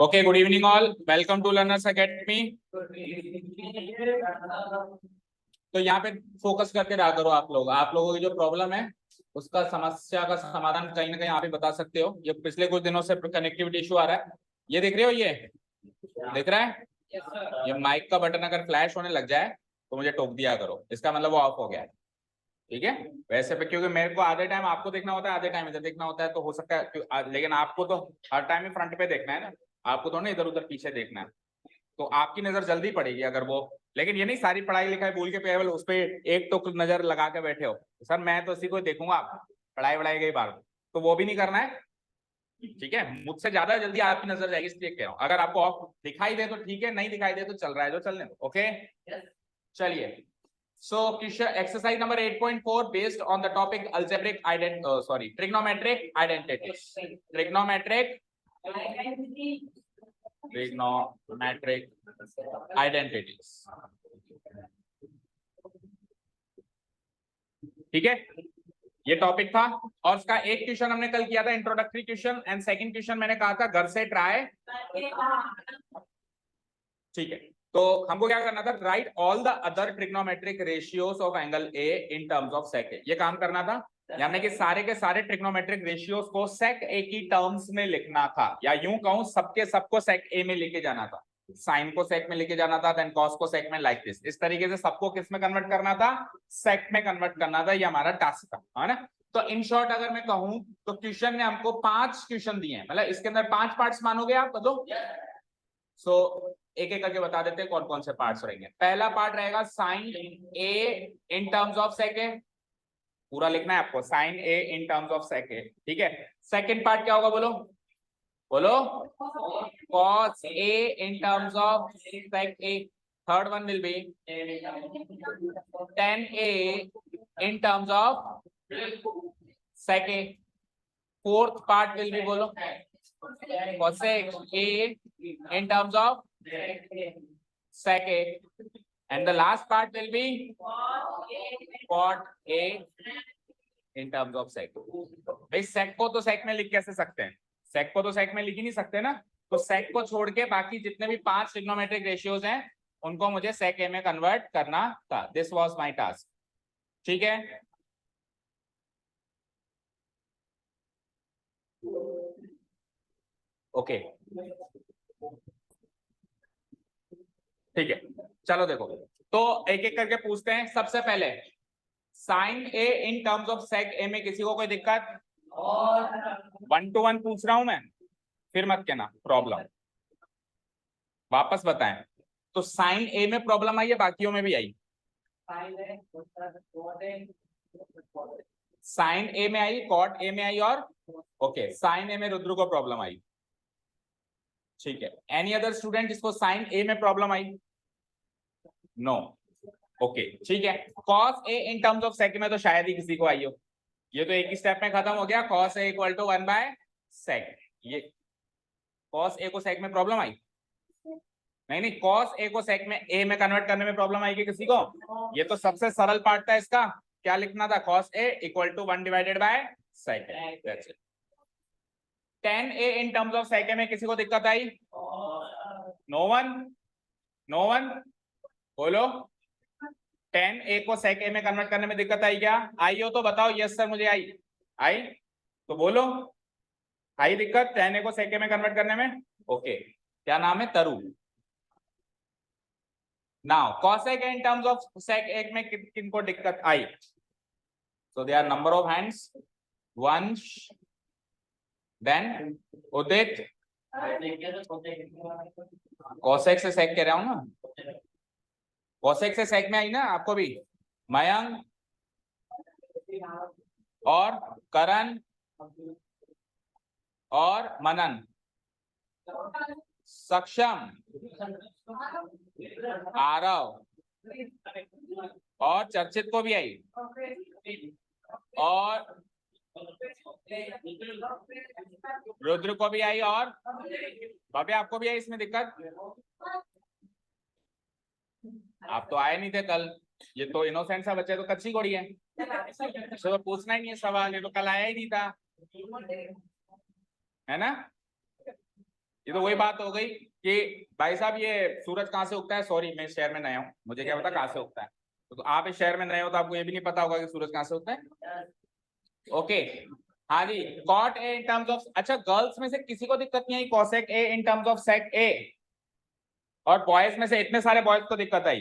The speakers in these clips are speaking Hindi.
Okay, good evening all. Welcome to Learners Academy. तो यहाँ पे फोकस करके रहा करो आप लोगों की जो प्रॉब्लम है उसका समस्या का समाधान कहीं ना कहीं आप ही बता सकते हो। ये पिछले कुछ दिनों से कनेक्टिविटी इशू आ रहा है, ये देख रहे हो, ये दिख रहा है। ये माइक का बटन अगर फ्लैश होने लग जाए तो मुझे टोक दिया करो, इसका मतलब वो ऑफ हो गया है, ठीक है। वैसे पे क्योंकि मेरे को आधे टाइम आपको देखना होता है, आधे टाइम इधर देखना होता है, तो हो सकता है, लेकिन आपको तो हर टाइम ही फ्रंट पे देखना है ना, आपको तो ना इधर उधर पीछे देखना है, तो आपकी नजर जल्दी पड़ेगी अगर वो। लेकिन ये नहीं सारी पढ़ाई लिखाई भूल के केवल उस पर एक टुक नजर लगा के बैठे हो, सर मैं तो इसी को देखूंगा, पढ़ाई वढ़ाई गई बार, तो वो भी नहीं करना है, ठीक है। मुझसे ज्यादा जल्दी आपकी नजर जाएगी, इसलिए कह रहा हूं। अगर आपको ऑफ दिखाई दे तो ठीक है, नहीं दिखाई दे तो चल रहा है जो चलने दो, ओके। चलिए, so exercise number 8.4 based on the topic trigonometric identities. Trigonometric identities, ठीक है, ये टॉपिक था। और उसका एक क्वेश्चन हमने कल किया था, introductory question, and second question मैंने कहा था घर से ट्राई, ठीक है। तो हमको क्या करना था, write all the other trigonometric ratios of angle A in terms of sec A, ये काम करना था। यानी कि सारे के सारे ट्रिग्नोमेट्रिक रेशियोज को सेक ए की टर्म्स में लिखना था, या यूं कहूं सबके सबको सेक ए में लेके जाना था। साइन को सेक में लेके जाना था, देन कॉस को सेक में, लाइक दिस, इस तरीके से सबको किस में कन्वर्ट करना था, सेक में कन्वर्ट करना था। ये हमारा टास्क था, है ना। तो इन शॉर्ट अगर मैं कहूं तो क्वेश्चन ने हमको 5 क्वेश्चन दिए हैं, मतलब इसके अंदर 5 पार्ट्स मानोगे आप, बताओ। सो एक एक करके बता देते हैं कौन कौन से पार्ट्स रहेंगे। पहला पार्ट रहेगा sine A in terms of sec A, पूरा लिखना है आपको, sine A in terms of sec A, ठीक है। सेकंड पार्ट क्या होगा, बोलो बोलो, cos A in terms of sec A. Third one will be tan A in terms of sec A. Fourth part will be, बोलो, cosec A in terms of sec A, and the last part will be cot A in terms of sec। भाई sec को तो sec में लिख कैसे सकते हैं, sec को तो sec में लिख ही नहीं सकते ना, तो sec को छोड़ के बाकी जितने भी 5 ट्रिग्नोमेट्रिक रेशियोज हैं उनको मुझे sec A में कन्वर्ट करना था। दिस वाज माय टास्क, ठीक है। ओके ठीक है, चलो देखो, तो एक एक करके पूछते हैं। सबसे पहले sine A in terms of sec A में किसी को कोई दिक्कत? 1 to 1 पूछ रहा हूं मैं, फिर मत कहना प्रॉब्लम, वापस बताएं। तो साइन ए में प्रॉब्लम आई है, बाकियों में भी आई? साइन ए में आई, कॉट ए में आई, और ओके साइन ए में रुद्र को प्रॉब्लम आई, ठीक है। एनी अदर स्टूडेंट जिसको साइन ए में प्रॉब्लम आई? नो, ओके ठीक है। Cos A in terms of sec में तो शायद ही किसी को आई हो, ये तो एक ही स्टेप में खत्म हो गया। Cos A equal to 1 by sec, ये कॉस ए को सेक में प्रॉब्लम आई? नहीं नहीं, कॉस ए को सेक में ए में कन्वर्ट करने में प्रॉब्लम आएगी किसी को? ये तो सबसे सरल पार्ट था इसका, क्या लिखना था, cos A equal to 1 divided by sec, that's it. tan A in terms of sec में किसी को दिक्कत आई? नो वन, नो वन, बोलो। tan ए को sec a में कन्वर्ट करने में दिक्कत आई क्या? आई हो तो बताओ यस सर मुझे आई, आई तो बोलो, आई दिक्कत tan ए को sec a में कन्वर्ट करने में? ओके, क्या नाम है? Taru. Now cosec a in terms of sec a में किनको दिक्कत आई? So there number of hands, Vansh, then Udit. cosec से sec कह रहा हूं ना, cosec से sec में आई ना आपको भी? मयंक और करण और मनन, सक्षम, आरव और चर्चित को भी आई, और रुद्र को भी आई, और भव्य आपको भी आई इसमें दिक्कत? आप तो आए नहीं थे कल, ये तो इनोसेंट सा बच्चे, तो कच्ची घोड़ी है, तो पूछना ही नहीं है सवाल, ये तो कल आया ही नहीं था, है ना। ये तो वही बात हो गई कि भाई साहब ये सूरज कहाँ से उगता है, सॉरी मैं इस शहर में नया हूँ, मुझे क्या पता कहाँ से उगता है। तो आप इस शहर में नए हो तो आपको ये भी नहीं पता होगा कि सूरज कहाँ से उगता है। ओके, हाँ जी, cot A in terms of, अच्छा गर्ल्स में से किसी को दिक्कत नहीं आई cosec A in terms of sec A, और बॉयज में से इतने सारे बॉयज को दिक्कत आई,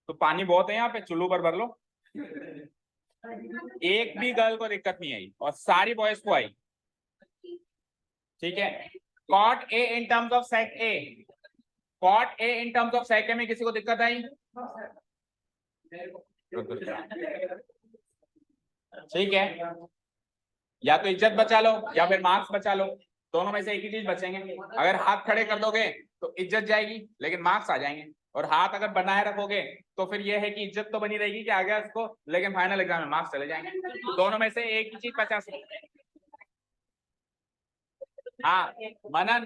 तो पानी बहुत है यहाँ पे, चुल्लू पर भर लो। एक भी गर्ल को दिक्कत नहीं आई और सारी बॉयज को आई। ठीक है, cot A in terms of sec A, cot A in terms of sec A में किसी को दिक्कत आई? ठीक है, या तो इज्जत बचा लो या फिर मार्क्स बचा लो, दोनों में से एक ही चीज बचेंगे। अगर हाथ खड़े कर दोगे तो इज्जत जाएगी लेकिन मार्क्स आ जाएंगे, और हाथ अगर बनाए रखोगे तो फिर यह है कि इज्जत तो बनी रहेगी कि आ गया इसको, लेकिन फाइनल एग्जाम में मार्क्स चले जाएंगे। तो दोनों में से एक ही चीज बचा सकते। हाँ मनन,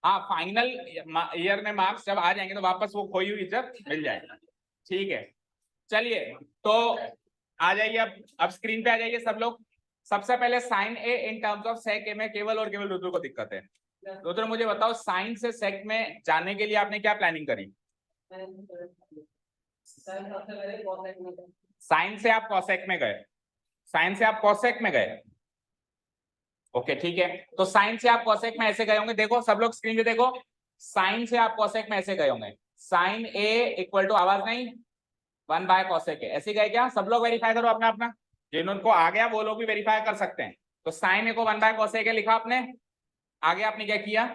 हाँ फाइनल ईयर में मार्क्स जब आ जाएंगे तो वापस वो खोई हुई इज्जत मिल जाएगी। ठीक है, चलिए तो आ जाइए, अब स्क्रीन पे आ जाइए सब लोग। सबसे पहले sine A in terms of sec A में केवल और केवल रुद्र को दिक्कत है। रुद्र मुझे बताओ, साइन से सेक में जाने के लिए आपने क्या प्लानिंग करी? साइन से आप कॉसेक में गए, साइन से आप कॉसेक में गए। ओके ठीक है, तो साइन से आप कॉसेक में ऐसे गए होंगे, देखो सब लोग स्क्रीन पे देखो, साइन से आप कॉसेक में ऐसे गए होंगे, साइन ए इक्वल टू आवाज नहीं 1 बाय कॉसेक ए, ऐसे गए क्या? सब लोग वेरीफाई करो अपना अपना, जिनको आ गया वो लोग भी वेरीफाई कर सकते हैं। तो साइन ए को 1 बाय कॉसेक ए लिखा आपने, आगे आपने क्या किया?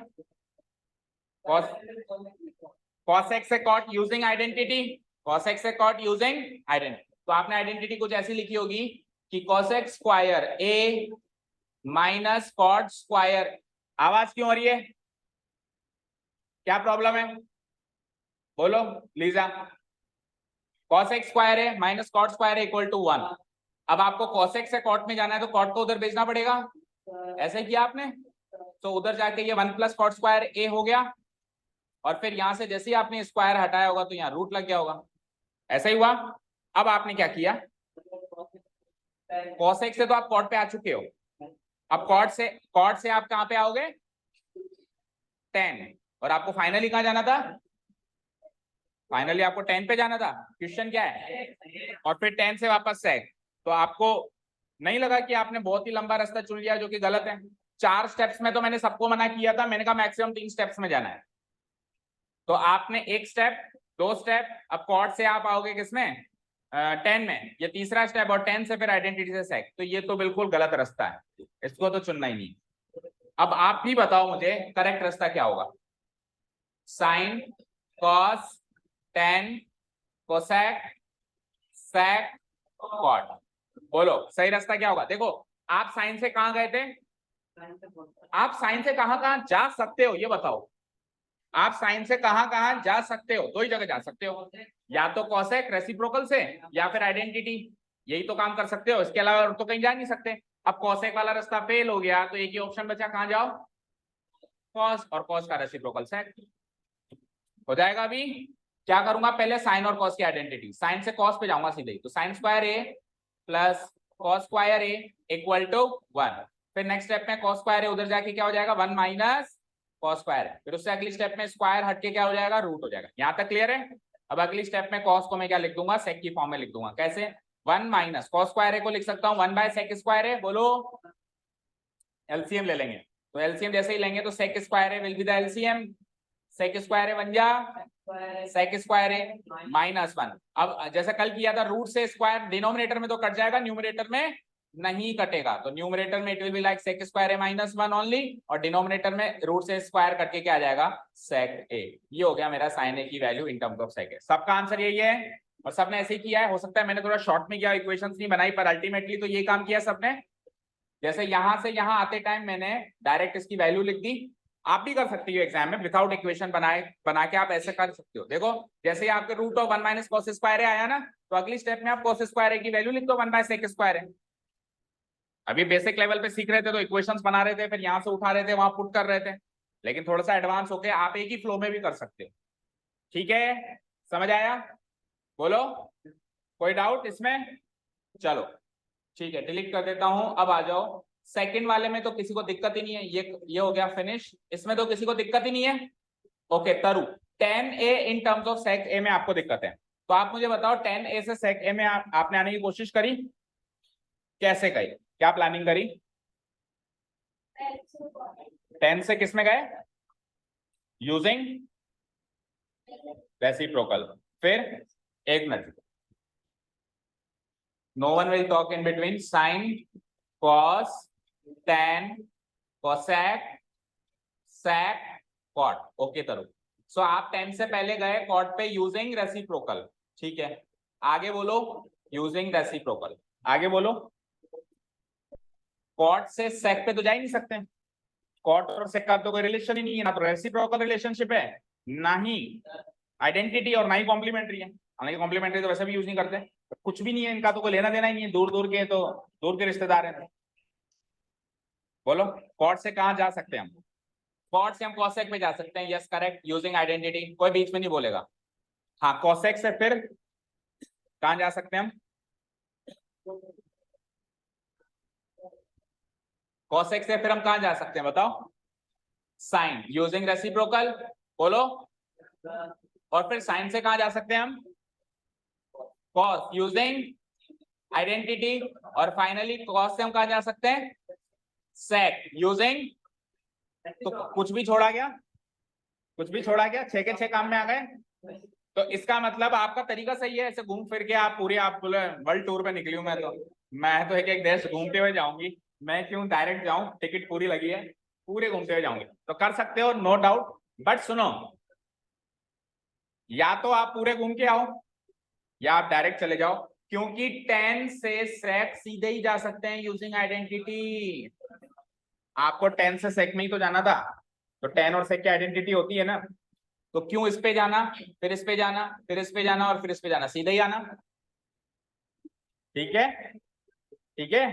कॉसेक से कॉट यूजिंग आइडेंटिटी, कॉसेक से कॉट यूजिंग आइडेंटिटी, तो आपने आइडेंटिटी कुछ ऐसी लिखी होगी कि कॉसेक स्क्वायर ए माइनस कॉट स्क्वायर, आवाज क्यों हो रही है, क्या प्रॉब्लम है बोलो लीजा? कॉसेक स्क्वायर है माइनस कॉट स्क्वायर है इक्वल टू 1। अब आपको कॉसेक से कॉट में जाना है तो कॉट को उधर भेजना पड़ेगा, ऐसे किया आपने, तो उधर जाके ये 1 प्लस कॉट स्क्वायर ए हो गया, और फिर यहां से जैसे ही आपने स्क्वायर हटाया होगा तो यहाँ रूट लग गया होगा, ऐसा ही हुआ। अब आपने क्या किया, कॉसेक से तो आप कॉट पे आ चुके हो, अब कॉट से आप कहां पे आओगे 10, और आपको फाइनली कहां जाना था? फाइनली आपको 10 पे जाना था। क्वेश्चन क्या है, और फिर 10 से वापस सेक, तो आपको नहीं लगा कि आपने बहुत ही लंबा रास्ता चुन लिया, जो कि गलत है। 4 स्टेप्स में तो मैंने सबको मना किया था, मैंने कहा मैक्सिमम 3 स्टेप्स में जाना है, तो आपने 1 स्टेप 2 स्टेप, अब कॉट से आप आओगे किसमें 10 में, ये तीसरा स्टेप, और 10 से फिर आइडेंटिटी से सेक, तो ये तो बिल्कुल गलत रास्ता है, इसको तो चुनना ही नहीं। अब आप भी बताओ मुझे करेक्ट रास्ता क्या होगा? Sine cos tan cosec sec cot, बोलो सही रास्ता क्या होगा? देखो आप साइन से कहां गए थे, आप साइन से कहां कहां जा सकते हो ये बताओ, आप साइन से कहां कहां जा सकते हो? 2 ही जगह जा सकते हो, या तो कॉसेक रेसिप्रोकल से या फिर आइडेंटिटी, यही तो काम कर सकते हो, इसके अलावा तो कहीं जा नहीं सकते। अब कॉसेक वाला रास्ता फेल हो गया तो एक ही ऑप्शन बचा, कहां जाओ? कॉस, और कॉस का रेसिप्रोकल सेक हो जाएगा। अभी क्या करूंगा, पहले साइन और कॉस की आइडेंटिटी, साइन से कॉस पे जाऊंगा सीधे, तो sine square a plus cos square A equal to 1, फिर नेक्स्ट स्टेप में कॉस स्क्वायर ए उधर जाके क्या हो जाएगा 1 माइनस कॉस स्क्वायर, फिर उससे अगली स्टेप में स्क्वायर हटके क्या हो जाएगा रूट हो जाएगा। यहाँ तक क्लियर है? अब अगली स्टेप में कॉस को मैं क्या लिख दूंगा, सेक की फॉर्म में लिख दूंगा, कैसे? 1 माइनस कॉस स्क्वायर ए को लिख सकता हूँ 1 बाय सेक स्क्वायर ए, बोलो एलसीएम ले लेंगे, तो एलसीएम जैसे ही लेंगे तो sec square A will be the LCM, sec square A बन जा सेक स्क्वायर ए माइनस 1। अब जैसा कल किया था, रूट से स्क्वायर डिनोमिनेटर में तो कट जाएगा, न्यूमरेटर में नहीं कटेगा, तो न्यूमरेटर में it will be like sec square A minus 1 only, और डिनोमिनेटर में रूट से स्क्वायर करके क्या आ जाएगा सेक ए। ये हो गया मेरा साइन ए की value in terms of sec A. सबका आंसर यही है, और सबने ऐसे ही किया है। हो सकता है मैंने थोड़ा शॉर्ट में किया, इक्वेशंस नहीं बनाई, पर अल्टीमेटली तो ये काम किया सबने। जैसे यहां से यहां आते टाइम मैंने डायरेक्ट इसकी वैल्यू लिख दी, आप भी कर सकते हो एग्जाम में विदाउट इक्वेशन बना के आप ऐसे कर सकते हो। देखो जैसे ही आपके root of 1 minus cos square आया ना, तो अगली स्टेप में आप कॉस स्क्वायर की वैल्यू लिख दो 1 बाय सेक स्क्वायर है। अभी बेसिक लेवल पे सीख रहे थे तो इक्वेशंस बना रहे थे, फिर यहां से उठा रहे थे वहां पुट कर रहे थे, लेकिन थोड़ा सा एडवांस होके आप एक ही फ्लो में भी कर सकते हो। ठीक है, समझ आया? बोलो कोई डाउट इसमें? चलो ठीक है, डिलीट कर देता हूं। अब आ जाओ सेकंड वाले में तो किसी को दिक्कत ही नहीं है, ये हो गया फिनिश, इसमें तो किसी को दिक्कत ही नहीं है। ओके तरु, tan a in terms of sec a में आपको दिक्कत है, तो आप मुझे बताओ tan a से sec a में आपने आने की कोशिश करी, कैसे गई, क्या प्लानिंग करी? 10 से किस में गए? Using reciprocal. फिर एक minute, no one will talk in between, sine cos tan cosec sec cot। Okay Taru, so आप 10 से पहले गए कॉट पे यूजिंग रेसिप्रोकल, ठीक है, आगे बोलो यूजिंग रेसिप्रोकल, आगे बोलो। कॉट से सेक पे तो जा ही नहीं सकते, कॉट और सेक का तो कोई रिलेशन ही नहीं है, ना तो रेसिप्रोकल रिलेशनशिप है, ना ही आइडेंटिटी और ना ही कॉम्प्लीमेंट्री है। हालांकि कॉम्प्लीमेंट्री तो वैसे भी यूज नहीं करते, कुछ भी नहीं है इनका, तो कोई लेना देना ही नहीं है, दूर दूर के तो दूर के रिश्तेदार हैं। बोलो कॉट से कहां जा सकते हैं हम? कॉट से हम कॉसेक पे जा सकते हैं, यस करेक्ट, यूजिंग आइडेंटिटी, कोई बीच में नहीं बोलेगा। हाँ कॉसेक से फिर कहां जा सकते हैं हम? कॉसेक से फिर हम कहां जा सकते हैं बताओ? साइन, यूजिंग रेसिप्रोकल, बोलो। और फिर साइन से कहां जा सकते हैं हम? कॉस, यूजिंग आइडेंटिटी, और फाइनली कॉस से हम कहां जा सकते हैं? सेक, यूजिंग, तो कुछ भी छोड़ा गया, कुछ भी छोड़ा गया, 6 के 6 काम में आ गए। तो इसका मतलब आपका तरीका सही है, ऐसे घूम फिर के आप पूरे, आप बोले वर्ल्ड टूर पे निकली हूं मैं तो एक एक देश घूमते हुए जाऊंगी, मैं क्यों डायरेक्ट जाऊं, टिकट पूरी लगी है, पूरे घूमते हुए जाऊंगी, तो कर सकते हो नो डाउट। बट सुनो, या तो आप पूरे घूम के आओ या आप डायरेक्ट चले जाओ, क्योंकि tan से sec सीधे ही जा सकते हैं यूजिंग आइडेंटिटी। आपको tan से sec में ही तो जाना था, तो tan और sec की आइडेंटिटी होती है ना, तो क्यों इस पे जाना, फिर इस पे जाना, फिर इस पे जाना और फिर इस पे जाना, सीधे ही आना। ठीक है, ठीक है,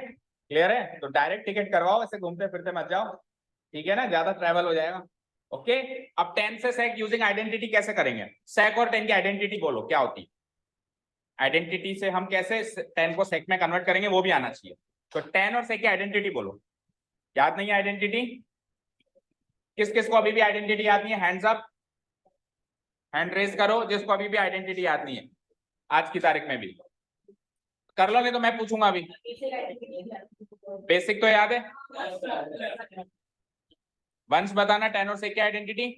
क्लियर है? तो डायरेक्ट टिकट करवाओ, ऐसे घूमते फिरते मत जाओ, ठीक है ना, ज्यादा ट्रैवल हो जाएगा। ओके, अब tan से sec यूजिंग आइडेंटिटी कैसे करेंगे? sec और tan की आइडेंटिटी बोलो क्या होती है, आइडेंटिटी से हम कैसे tan को sec में कन्वर्ट करेंगे वो भी आना चाहिए। तो tan और sec की आइडेंटिटी बोलो, याद नहीं है आइडेंटिटी? किस किस को अभी भी आइडेंटिटी याद नहीं है? हैंड्स अप, हैंड रेज करो जिसको अभी भी आइडेंटिटी याद नहीं है, आज की तारीख में भी कर लो, नहीं तो मैं पूछूंगा अभी। बेसिक तो याद है? वंश बताना tan और sec की आइडेंटिटी।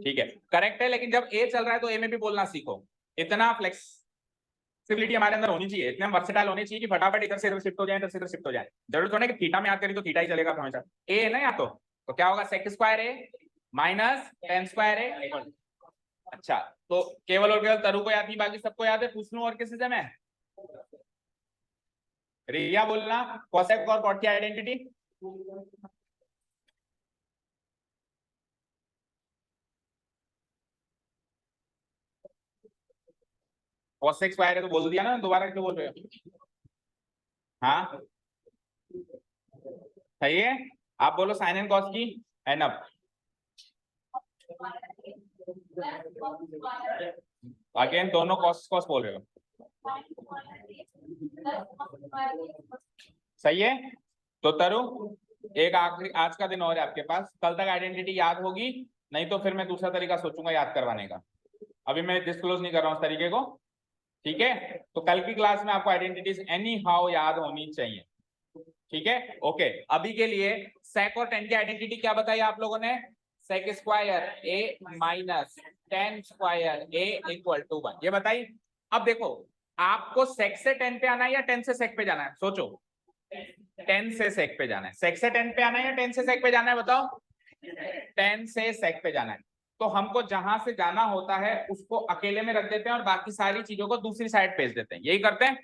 ठीक है, करेक्ट है, लेकिन जब ए चल रहा है तो ए में भी बोलना सीखो, इतना फ्लेक्सिबिलिटी हमारे अंदर होनी चाहिए, इतने वर्सेटाइल होने चाहिए कि फटाफट इधर से इधर शिफ्ट हो जाए, इधर से इधर शिफ्ट हो जाए। जरूरत थोड़ा है कि थीटा में याद करी तो थीटा ही चलेगा हमेशा, ए है ना, या तो क्या होगा, sec स्क्वायर ए माइनस tan स्क्वायर ए। अच्छा, तो केवल और केवल तरु को याद नहीं, बाकी सबको याद है? पूछ लूं और किसी से मैं? रिया बोलना cosec और cot की आइडेंटिटी। cosec स्क्वायर है तो बोल दिया ना, दोबारा क्यों बोल रहे हो? हाँ सही है, आप बोलो साइन एंड कॉस की एन अप। अगेन दोनों कॉस कॉस बोल रहे हो, सही है। तो तरु एक आखिरी आज का दिन और है आपके पास, कल तक आइडेंटिटी याद होगी, नहीं तो फिर मैं दूसरा तरीका सोचूंगा याद करवाने का, अभी मैं डिस्क्लोज नहीं कर रहा हूँ उस तरीके को, ठीक है। तो कल की क्लास में आपको आइडेंटिटीज एनी हाउ याद होनी चाहिए, ठीक है। ओके, अभी के लिए sec और tan की आइडेंटिटी क्या बताई आप लोगों ने? sec square a minus tan square a equal to 1, ये बताई। अब देखो, आपको sec से tan पे आना है या tan से sec पे जाना है, सोचो। tan से sec पे जाना है, sec से tan पे आना है या tan से sec पे जाना है, बताओ। tan से sec पे जाना है, तो हमको जहां से जाना होता है उसको अकेले में रख देते हैं और बाकी सारी चीजों को दूसरी साइड भेज देते हैं, यही करते हैं।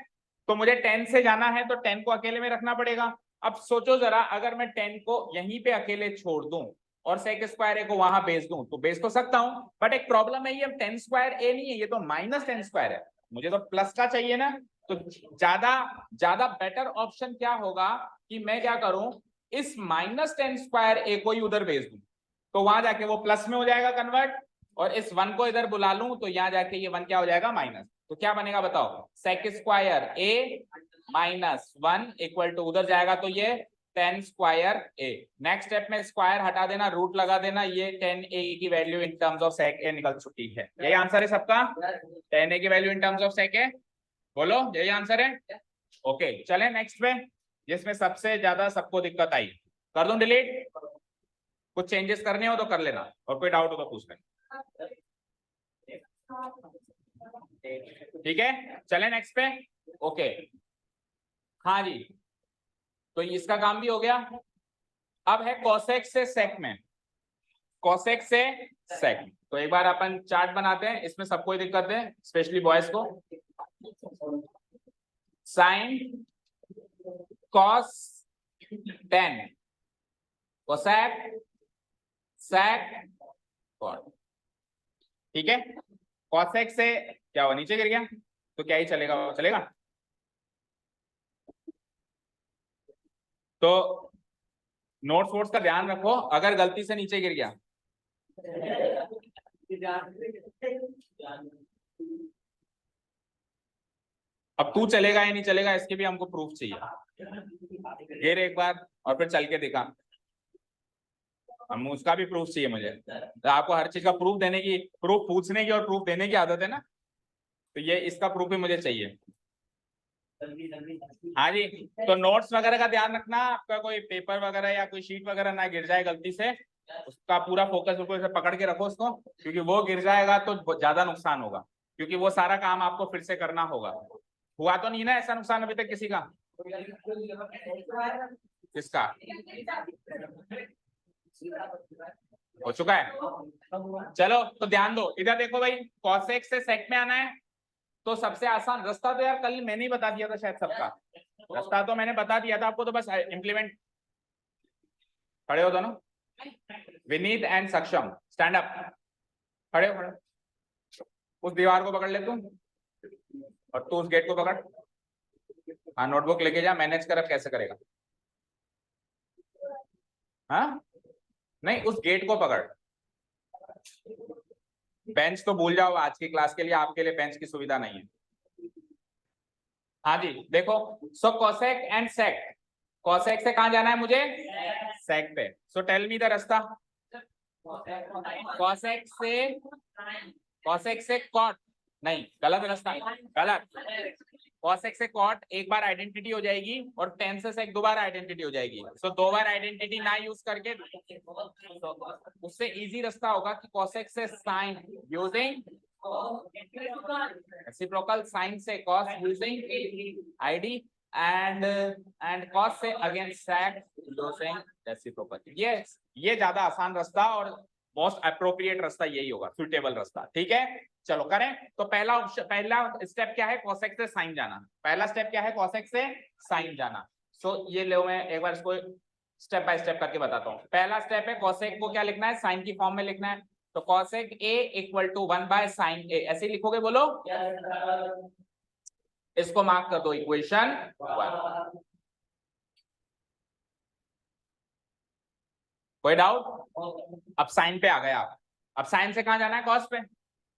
तो मुझे 10 से जाना है तो 10 को अकेले में रखना पड़ेगा। अब सोचो जरा, अगर मैं 10 को यहीं पे अकेले छोड़ दूं और sec स्क्वायर ए को वहां भेज दूं तो भेज तो सकता हूं, बट एक प्रॉब्लम है, ये tan स्क्वायर ए नहीं है, ये तो माइनस tan स्क्वायर है, मुझे तो प्लस का चाहिए ना। तो ज्यादा ज्यादा बेटर ऑप्शन क्या होगा कि मैं क्या करूं, इस माइनस tan स्क्वायर ए को ही उधर भेज दूं, तो वहां जाके वो प्लस में हो जाएगा कन्वर्ट, और इस 1 को इधर बुला लूं तो यहाँ जाके ये 1 क्या हो जाएगा, माइनस। तो क्या बनेगा बताओ, sec square A minus 1 equal to, उधर जाएगा तो ये 10 स्क्वायर ए। नेक्स्ट स्टेप में स्क्वायर हटा देना, रूट लगा देना, ये 10 ए की value in terms of sec A निकल चुकी है। यही आंसर है सबका, 10 ए की value in terms of sec A, बोलो यही आंसर है। ओके चले नेक्स्ट पे, जिसमें सबसे ज्यादा सबको दिक्कत आई, कर दूं डिलीट, कुछ चेंजेस करने हो तो कर लेना, और कोई डाउट हो तो पूछ लेना। ठीक है चले नेक्स्ट पे। ओके हाँ जी, तो इसका काम भी हो गया। अब है कोसेक से सेक में, कोसेक से सेक। तो एक बार अपन चार्ट बनाते हैं, इसमें सबको दिक्कत है, स्पेशली बॉयज को। Sine cos 10, cosec sec cot. ठीक है, कोसेक से क्या हुआ, नीचे गिर गया तो क्या ही चलेगा, वो चलेगा। तो नोट्स वोट्स का ध्यान रखो, अगर गलती से नीचे गिर गया अब तू चलेगा या नहीं चलेगा, इसके भी हमको प्रूफ चाहिए। गिर एक बार और फिर चल के दिखा, हम उसका भी प्रूफ चाहिए मुझे। तो आपको हर चीज का प्रूफ देने की, प्रूफ पूछने की और प्रूफ देने की आदत है ना, तो ये इसका प्रूफ भी मुझे चाहिए। हाँ जी, तो नोट्स वगैरह का ध्यान रखना, आपका कोई पेपर वगैरह या कोई शीट वगैरह ना गिर जाए गलती से, उसका पूरा फोकस बिल्कुल पकड़ के रखो उसको, क्योंकि वो गिर जाएगा तो ज्यादा नुकसान होगा, क्योंकि वो सारा काम आपको फिर से करना होगा। हुआ तो नहीं ना ऐसा नुकसान अभी तक किसी का? किसका हो चुका है? चलो तो ध्यान दो, इधर देखो भाई, कोसेक से सेक में आना है, तो सबसे आसान रास्ता तो यार कल मैंने ही बता दिया था शायद, सबका रास्ता तो मैंने बता दिया था आपको, तो बस इम्प्लीमेंट। खड़े हो दोनों, विनीत एंड सक्षम, स्टैंड अप, खड़े हो, खड़े। उस दीवार को पकड़ ले तू, और तू उस गेट को पकड़। हाँ नोटबुक लेके जा, मैनेज कर, अब कैसे करेगा? हाँ नहीं, उस गेट को पकड़। बेंच तो भूल जाओ, आज की क्लास के लिए आपके लिए बेंच की सुविधा नहीं है। हाँ जी देखो, सो कोसेक एंड सेक, कोसेक से कहां जाना है मुझे? सेक पे। सो टेल मी द रास्ता। कोसेक से कॉट, नहीं गलत रास्ता, गलत। कोसेक से कॉट एक बार आइडेंटिटी हो जाएगी, और टेन से सेक दो बार आइडेंटिटी हो जाएगी। सो दो बार आइडेंटिटी ना यूज करके, उससे इजी रास्ता होगा कि कोसेक से साइन यूजिंग रेसिप्रोकल, साइन से cos using ID, and cos से अगेन सेक यूजिंग रेसिप्रोकल। ये ज्यादा आसान रास्ता और मोस्ट अप्रोप्रिएट रास्ता यही होगा, सुटेबल रास्ता। ठीक है चलो करें। तो पहला स्टेप क्या है? कोसेक से साइन जाना। पहला स्टेप क्या है? कोसेक से साइन जाना। सो ये लो, मैं एक बार इसको स्टेप बाय स्टेप करके बताता हूँ। पहला स्टेप है, कोसेक को क्या लिखना है? साइन की फॉर्म में लिखना है। तो cosec A equal to 1 by sine A, ऐसे ही लिखोगे, बोलो। इसको मार्क कर दो इक्वेशन 1। कोई डाउट? अब साइन पे आ गया आप। अब साइन से कहां जाना है? कॉस पे।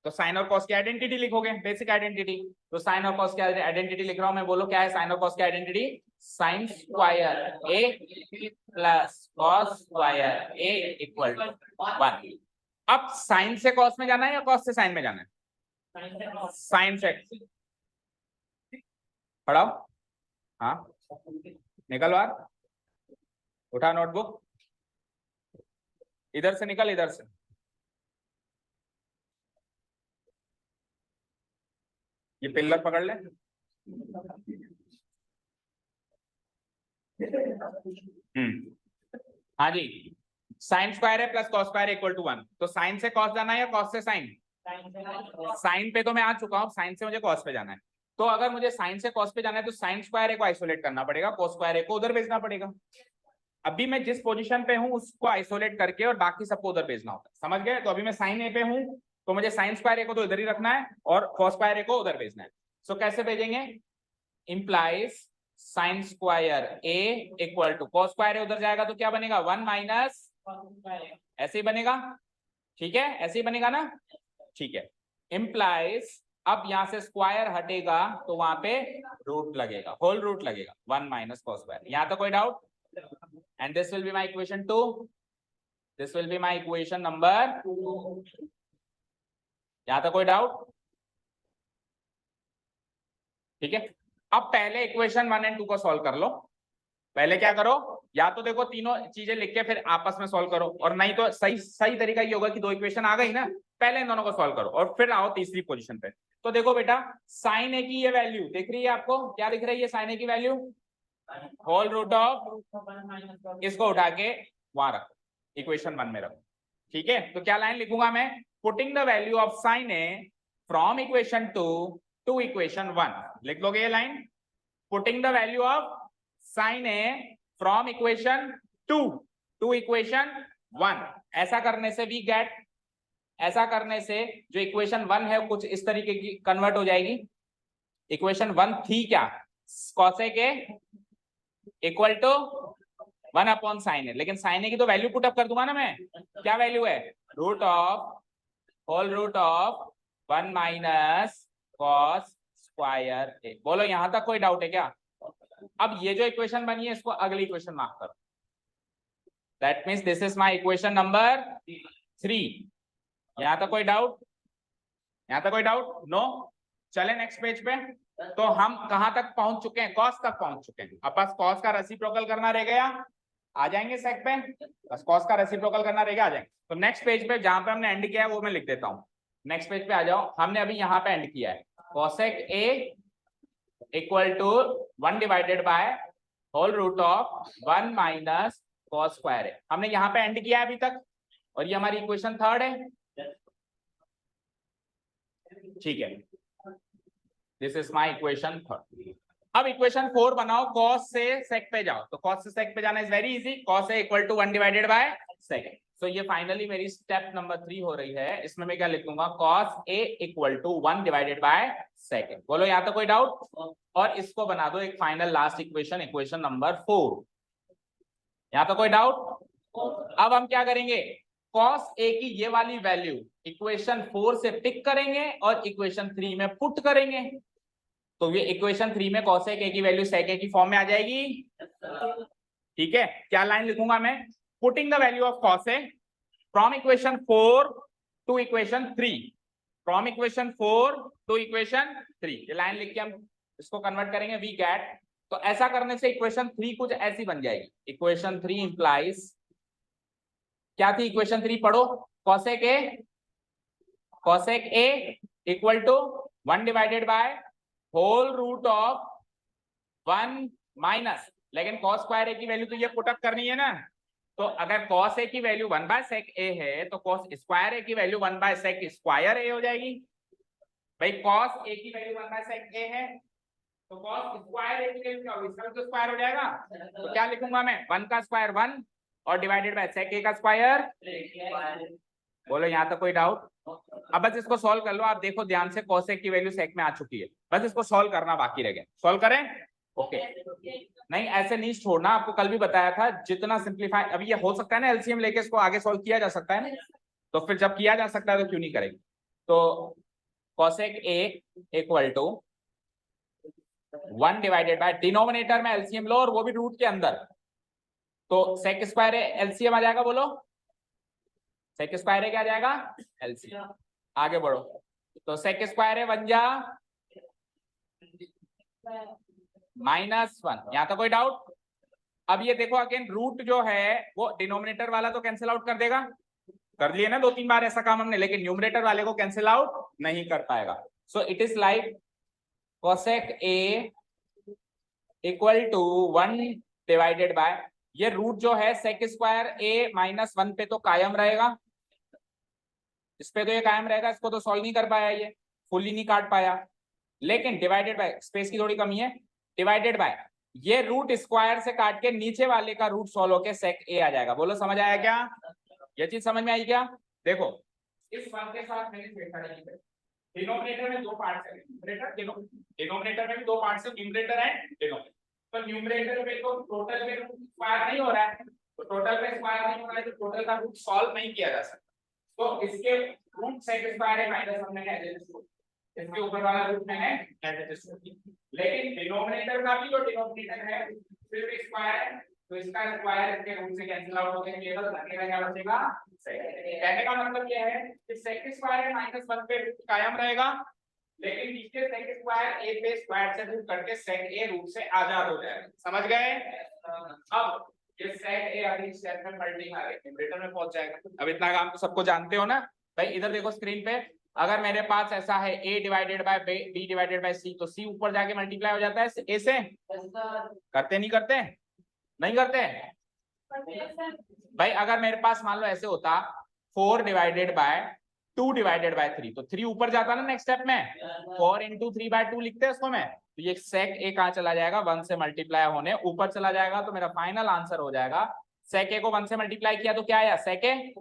तो साइन और कॉस की आइडेंटिटी लिखोगे, बेसिक आइडेंटिटी। तो साइन और कॉस की आइडेंटिटी लिख रहा हूं मैं, बोलो क्या है साइन और कॉस की identity? Sine square a plus cos square A equal to 1। अब साइन से कॉस में जाना है या कॉस से साइन में जाना है? साइन से। पढ़ाओ, हाँ निकल बाहर, उठा नोटबुक, इधर से निकल, इधर से। ये पिलर पकड़ ले। हाँ जी, साइन स्क्वायर है plus cos square equal to 1। तो साइन से कॉस जाना है या कॉस से साइन? साइन पे तो मैं आ चुका हूँ, साइन से मुझे कॉस पे जाना है। तो अगर मुझे साइन से कॉस पे जाना है तो साइन स्क्वायर ए को आइसोलेट करना पड़ेगा, कॉस स्क्वायर ए को उधर भेजना पड़ेगा। अभी मैं जिस पोजीशन पे हूँ उसको आइसोलेट करके और बाकी सबको उधर भेजना होता है, समझ गए? तो अभी मैं साइन ए पे हूँ, तो मुझे साइन स्क्वायर ए को तो इधर ही रखना है और कॉस स्क्वायर ए को उधर भेजना है। सो कैसे भेजेंगे? Implies sine square A equal to cos square ए उधर जाएगा तो क्या बनेगा? 1 माइनस, ऐसे ही बनेगा। ठीक है, ऐसे ही बनेगा ना? ठीक है, इंप्लाइज अब यहाँ से स्क्वायर हटेगा तो वहां पे रूट लगेगा, होल रूट लगेगा 1 माइनस कॉस स्क्वायर। यहाँ तो कोई doubt? And this will be my equation 2, this will be my equation number 2। यहाँ तो कोई डाउट? ठीक है, अब पहले इक्वेशन 1 एंड 2 को सॉल्व कर लो। पहले क्या करो, या तो देखो तीनों चीजें लिख के फिर आपस में सॉल्व करो, और नहीं तो सही तरीका ये होगा कि दो इक्वेशन आ गई ना, पहले इन दोनों को सॉल्व करो और फिर आओ तीसरी पोजीशन पे। तो देखो बेटा, साइन ए की ये वैल्यू दिख रही है आपको, क्या दिख रही है साइन ए की वैल्यू? होल रूट ऑफ, इसको उठा के वहां रखो, इक्वेशन 1 में रखो। ठीक है, तो क्या लाइन लिखूंगा मैं? Putting the value of sine a from equation 2 to equation 1। लिख लोगे ये line? Putting the value of sine a from equation 2 to equation 1। ऐसा करने से वी गेट, ऐसा करने से जो इक्वेशन 1 है कुछ इस तरीके की कन्वर्ट हो जाएगी। इक्वेशन 1 थी क्या? Cosec A equal to 1 upon sine A, लेकिन साइन ए की तो वैल्यू पुट अप कर दूंगा ना मैं। क्या वैल्यू है? Root of whole root of 1 minus cos square A. बोलो यहां तक कोई डाउट है क्या? अब ये जो इक्वेशन बनी है इसको अगली इक्वेशन मार्क करो। That means this is my equation number 3। यहां तक कोई डाउट? यहां तक कोई डाउट? नो। चले नेक्स्ट पेज पे। तो हम कहां तक पहुंच चुके हैं? कॉस तक पहुंच चुके हैं। अब बस कॉस का रेसिप्रोकल करना रह गया, आ जाएंगे सेक पे। बस कॉस का रेसिप्रोकल करना रहेगा, आ जाएंगे। तो नेक्स्ट पेज पे जहां पे हमने एंड किया है वो मैं लिख देता हूं। नेक्स्ट पेज पे आ जाओ, हमने अभी यहाँ पे एंड किया है cosec A equal to 1 divided by whole root of 1 minus cos square A. हमने यहाँ पे एंड किया है अभी तक, और ये हमारी इक्वेशन 3 है। ठीक है, दिस इज माई इक्वेशन 3। अब इक्वेशन 4 बनाओ, कॉस से सेक पे जाओ। तो कॉस से सेक पे जाना is very easy. Cos A equal to 1 divided by sec. So ये फाइनली मेरी स्टेप नंबर 3 हो रही है। इसमें मैं क्या लिखूंगा? Cos A equal to 1 divided by sec. बोलो यहाँ तो कोई डाउट? और इसको बना दो एक final last equation, equation number 4। यहाँ तो कोई डाउट? अब हम क्या करेंगे? कॉस ए की ये वाली वैल्यू इक्वेशन 4 से पिक करेंगे और इक्वेशन 3 में पुट करेंगे। तो ये इक्वेशन 3 में कॉसेक ए की वैल्यू सेक ए की फॉर्म में आ जाएगी। ठीक है, क्या लाइन लिखूंगा मैं? Putting the value of cos a from equation 4 to equation 3, from equation 4 to equation 3। ये लाइन लिख के हम इसको कन्वर्ट करेंगे, वी गेट। तो ऐसा करने से इक्वेशन 3 कुछ ऐसी बन जाएगी। इक्वेशन 3 इंप्लाइज, क्या थी इक्वेशन 3? पढ़ो। Cosec A equal to 1 divided by whole root of 1 minus, लेकिन कॉस स्क्वायर ए की वैल्यू तो ये पुट अप करनी है ना। तो अगर कॉस ए की वैल्यू 1 बाय सेक ए है तो कॉस स्क्वायर ए की वैल्यू 1 बाय सेक स्क्वायर ए हो जाएगी। भाई कॉस ए की वैल्यू 1 बाय सेक ए है तो कॉस स्क्वायर ए की वैल्यू क्या होगी? इसका तो स्क्वायर हो जाएगा। तो क्या लिखूंगा मैं? 1 का स्क्वायर 1 और डिवाइडेड बाय सेक ए का स्क्वायर। बोलो यहाँ तक कोई डाउट? अब बस इसको सॉल्व कर लो। आप देखो ध्यान से, कॉसेक की वैल्यू सेक में आ चुकी है, बस इसको सॉल्व करना बाकी रह गया। सॉल्व करें? ओके। नहीं ऐसे नहीं छोड़ना, आपको कल भी बताया था जितना सिंप्लीफाई, अभी ये हो सकता है ना एलसीएम लेके इसको आगे सॉल्व किया जा सकता है ना, तो फिर जब किया जा सकता है तो क्यों नहीं करेंगे। तो cosec A equal to 1 divided by, denominator में एलसीएम लो और वो भी रूट के अंदर। तो सेक स्क्वायर एलसीएम आ जाएगा। बोलो सेक स्क्वायर क्या आ जाएगा? एलसीएम। आगे बढ़ो। तो सेक स्क्वायर है 1 जा -1। यहाँ तो कोई डाउट? अब ये देखो अगेन, रूट जो है वो डिनोमिनेटर वाला तो कैंसिल आउट कर देगा। कर लिए ना 2-3 बार ऐसा काम हमने, लेकिन न्यूमरेटर वाले को कैंसिल आउट नहीं कर पाएगा। So it is like cosec A equal to 1 divided by, ये रूट जो है सेक स्क्वायर ए -1 पे तो कायम रहेगा, इस पे तो ये कायम रहेगा, इसको तो सॉल्व नहीं कर पाया, ये फुल्ली नहीं काट पाया। लेकिन डिवाइडेड बाय, स्पेस की थोड़ी कमी है, डिवाइडेड बाय ये रूट स्क्वायर से काट के नीचे वाले का रूट सॉल्व होके सेक ए आ जाएगा। बोलो समझ आया क्या? ये चीज समझ में आई क्या? देखो इस वन के साथ मैंने छेड़छाड़ी की है। डिनोमिनेटर में 2 पार्ट्स है, डिनोमिनेटर में भी 2 पार्ट्स है, न्यूमरेटर एंड डिनोमिनेटर। तो न्यूमरेटर में तो टोटल में स्क्वायर नहीं हो रहा है, तो टोटल में स्क्वायर नहीं हो रहा है, तो टोटल का रूट सॉल्व नहीं किया जा सकता। तो इसके रूट सेक स्क्वायर है माइनस हमने इसके ऊपर वाला रूट में है एज इट इज, लेकिन डिनोमिनेटर का भी जो डिनोमिनेटर है सिर्फ स्क्वायर है, तो इसका स्क्वायर इसके रूट से कैंसिल आउट हो गया, केवल अकेला क्या बचेगा सेक। कहने का मतलब यह है कि सेक स्क्वायर -1 पे रूट कायम रहेगा, लेकिन नीचे सेक स्क्वायर ए पे स्क्वायर से रूट करके सेक ए रूट से आजाद हो जाएगा। समझ गए? अब ये सेक ए अगली स्टेप में मल्टीप्लाई न्यूमरेटर में पहुंच जाएगा। अब इतना काम तो सबको जानते हो ना भाई। इधर देखो स्क्रीन पे, अगर मेरे पास ऐसा है a divided bye b divided by c, तो c ऊपर जाके मल्टीप्लाई हो जाता है a से। करते नहीं करते? नहीं करते भाई। अगर मेरे पास मान लो ऐसे होता 4 डिवाइडेड बाय 2 डिवाइडेड बाय 3, तो 3 ऊपर जाता ना नेक्स्ट स्टेप में, 4 इंटू 3/2 लिखते हैं इसको मैं, तो ये सेक ए कहाँ चला जाएगा, 1 से मल्टीप्लाई होने ऊपर चला जाएगा। तो मेरा फाइनल आंसर हो जाएगा, सेक ए को 1 से मल्टीप्लाई किया तो क्या आया, sec a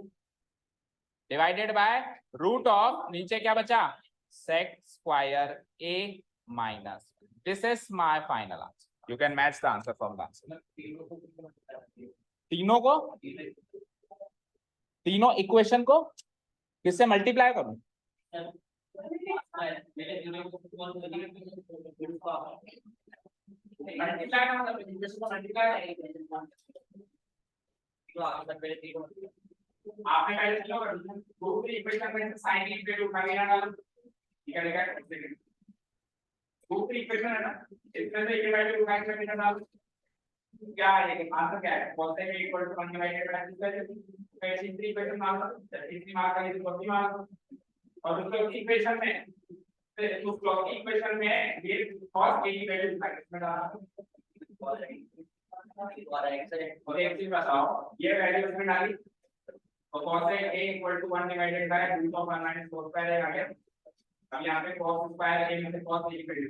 divided by root of, नीचे क्या बचा, sec square A minus. This is my final answer. You can match the answer from the answer. तीनों को, तीनों इक्वेशन को किससे मल्टीप्लाई करूं? आपने पहले दूसरी इक्वेशन में साइन की वैल्यू उठा के डाल, निकलेगा दूसरी इक्वेशन है ना, इसमें से ये वैल्यू उठा के डाल, क्या आएगा आंसर, क्या है बोलते हैं इक्वल टू 1 डिवाइडेड बाय 2। फिर तीसरी इक्वेशन मान लो, तीसरी मार्क का ये चौथी मार्क, और दूसरी इक्वेशन में फिर उस चौथी इक्वेशन में ये cos a की वैल्यू उठा के इसमें डाला। और एक चीज बताओ, ये वैल्यू इसमें डाली तो cos a equal to 1 divided by root of 1 minus cos square आ गया। अब यहाँ पे cos स्क्वायर a में से cos a की वैल्यू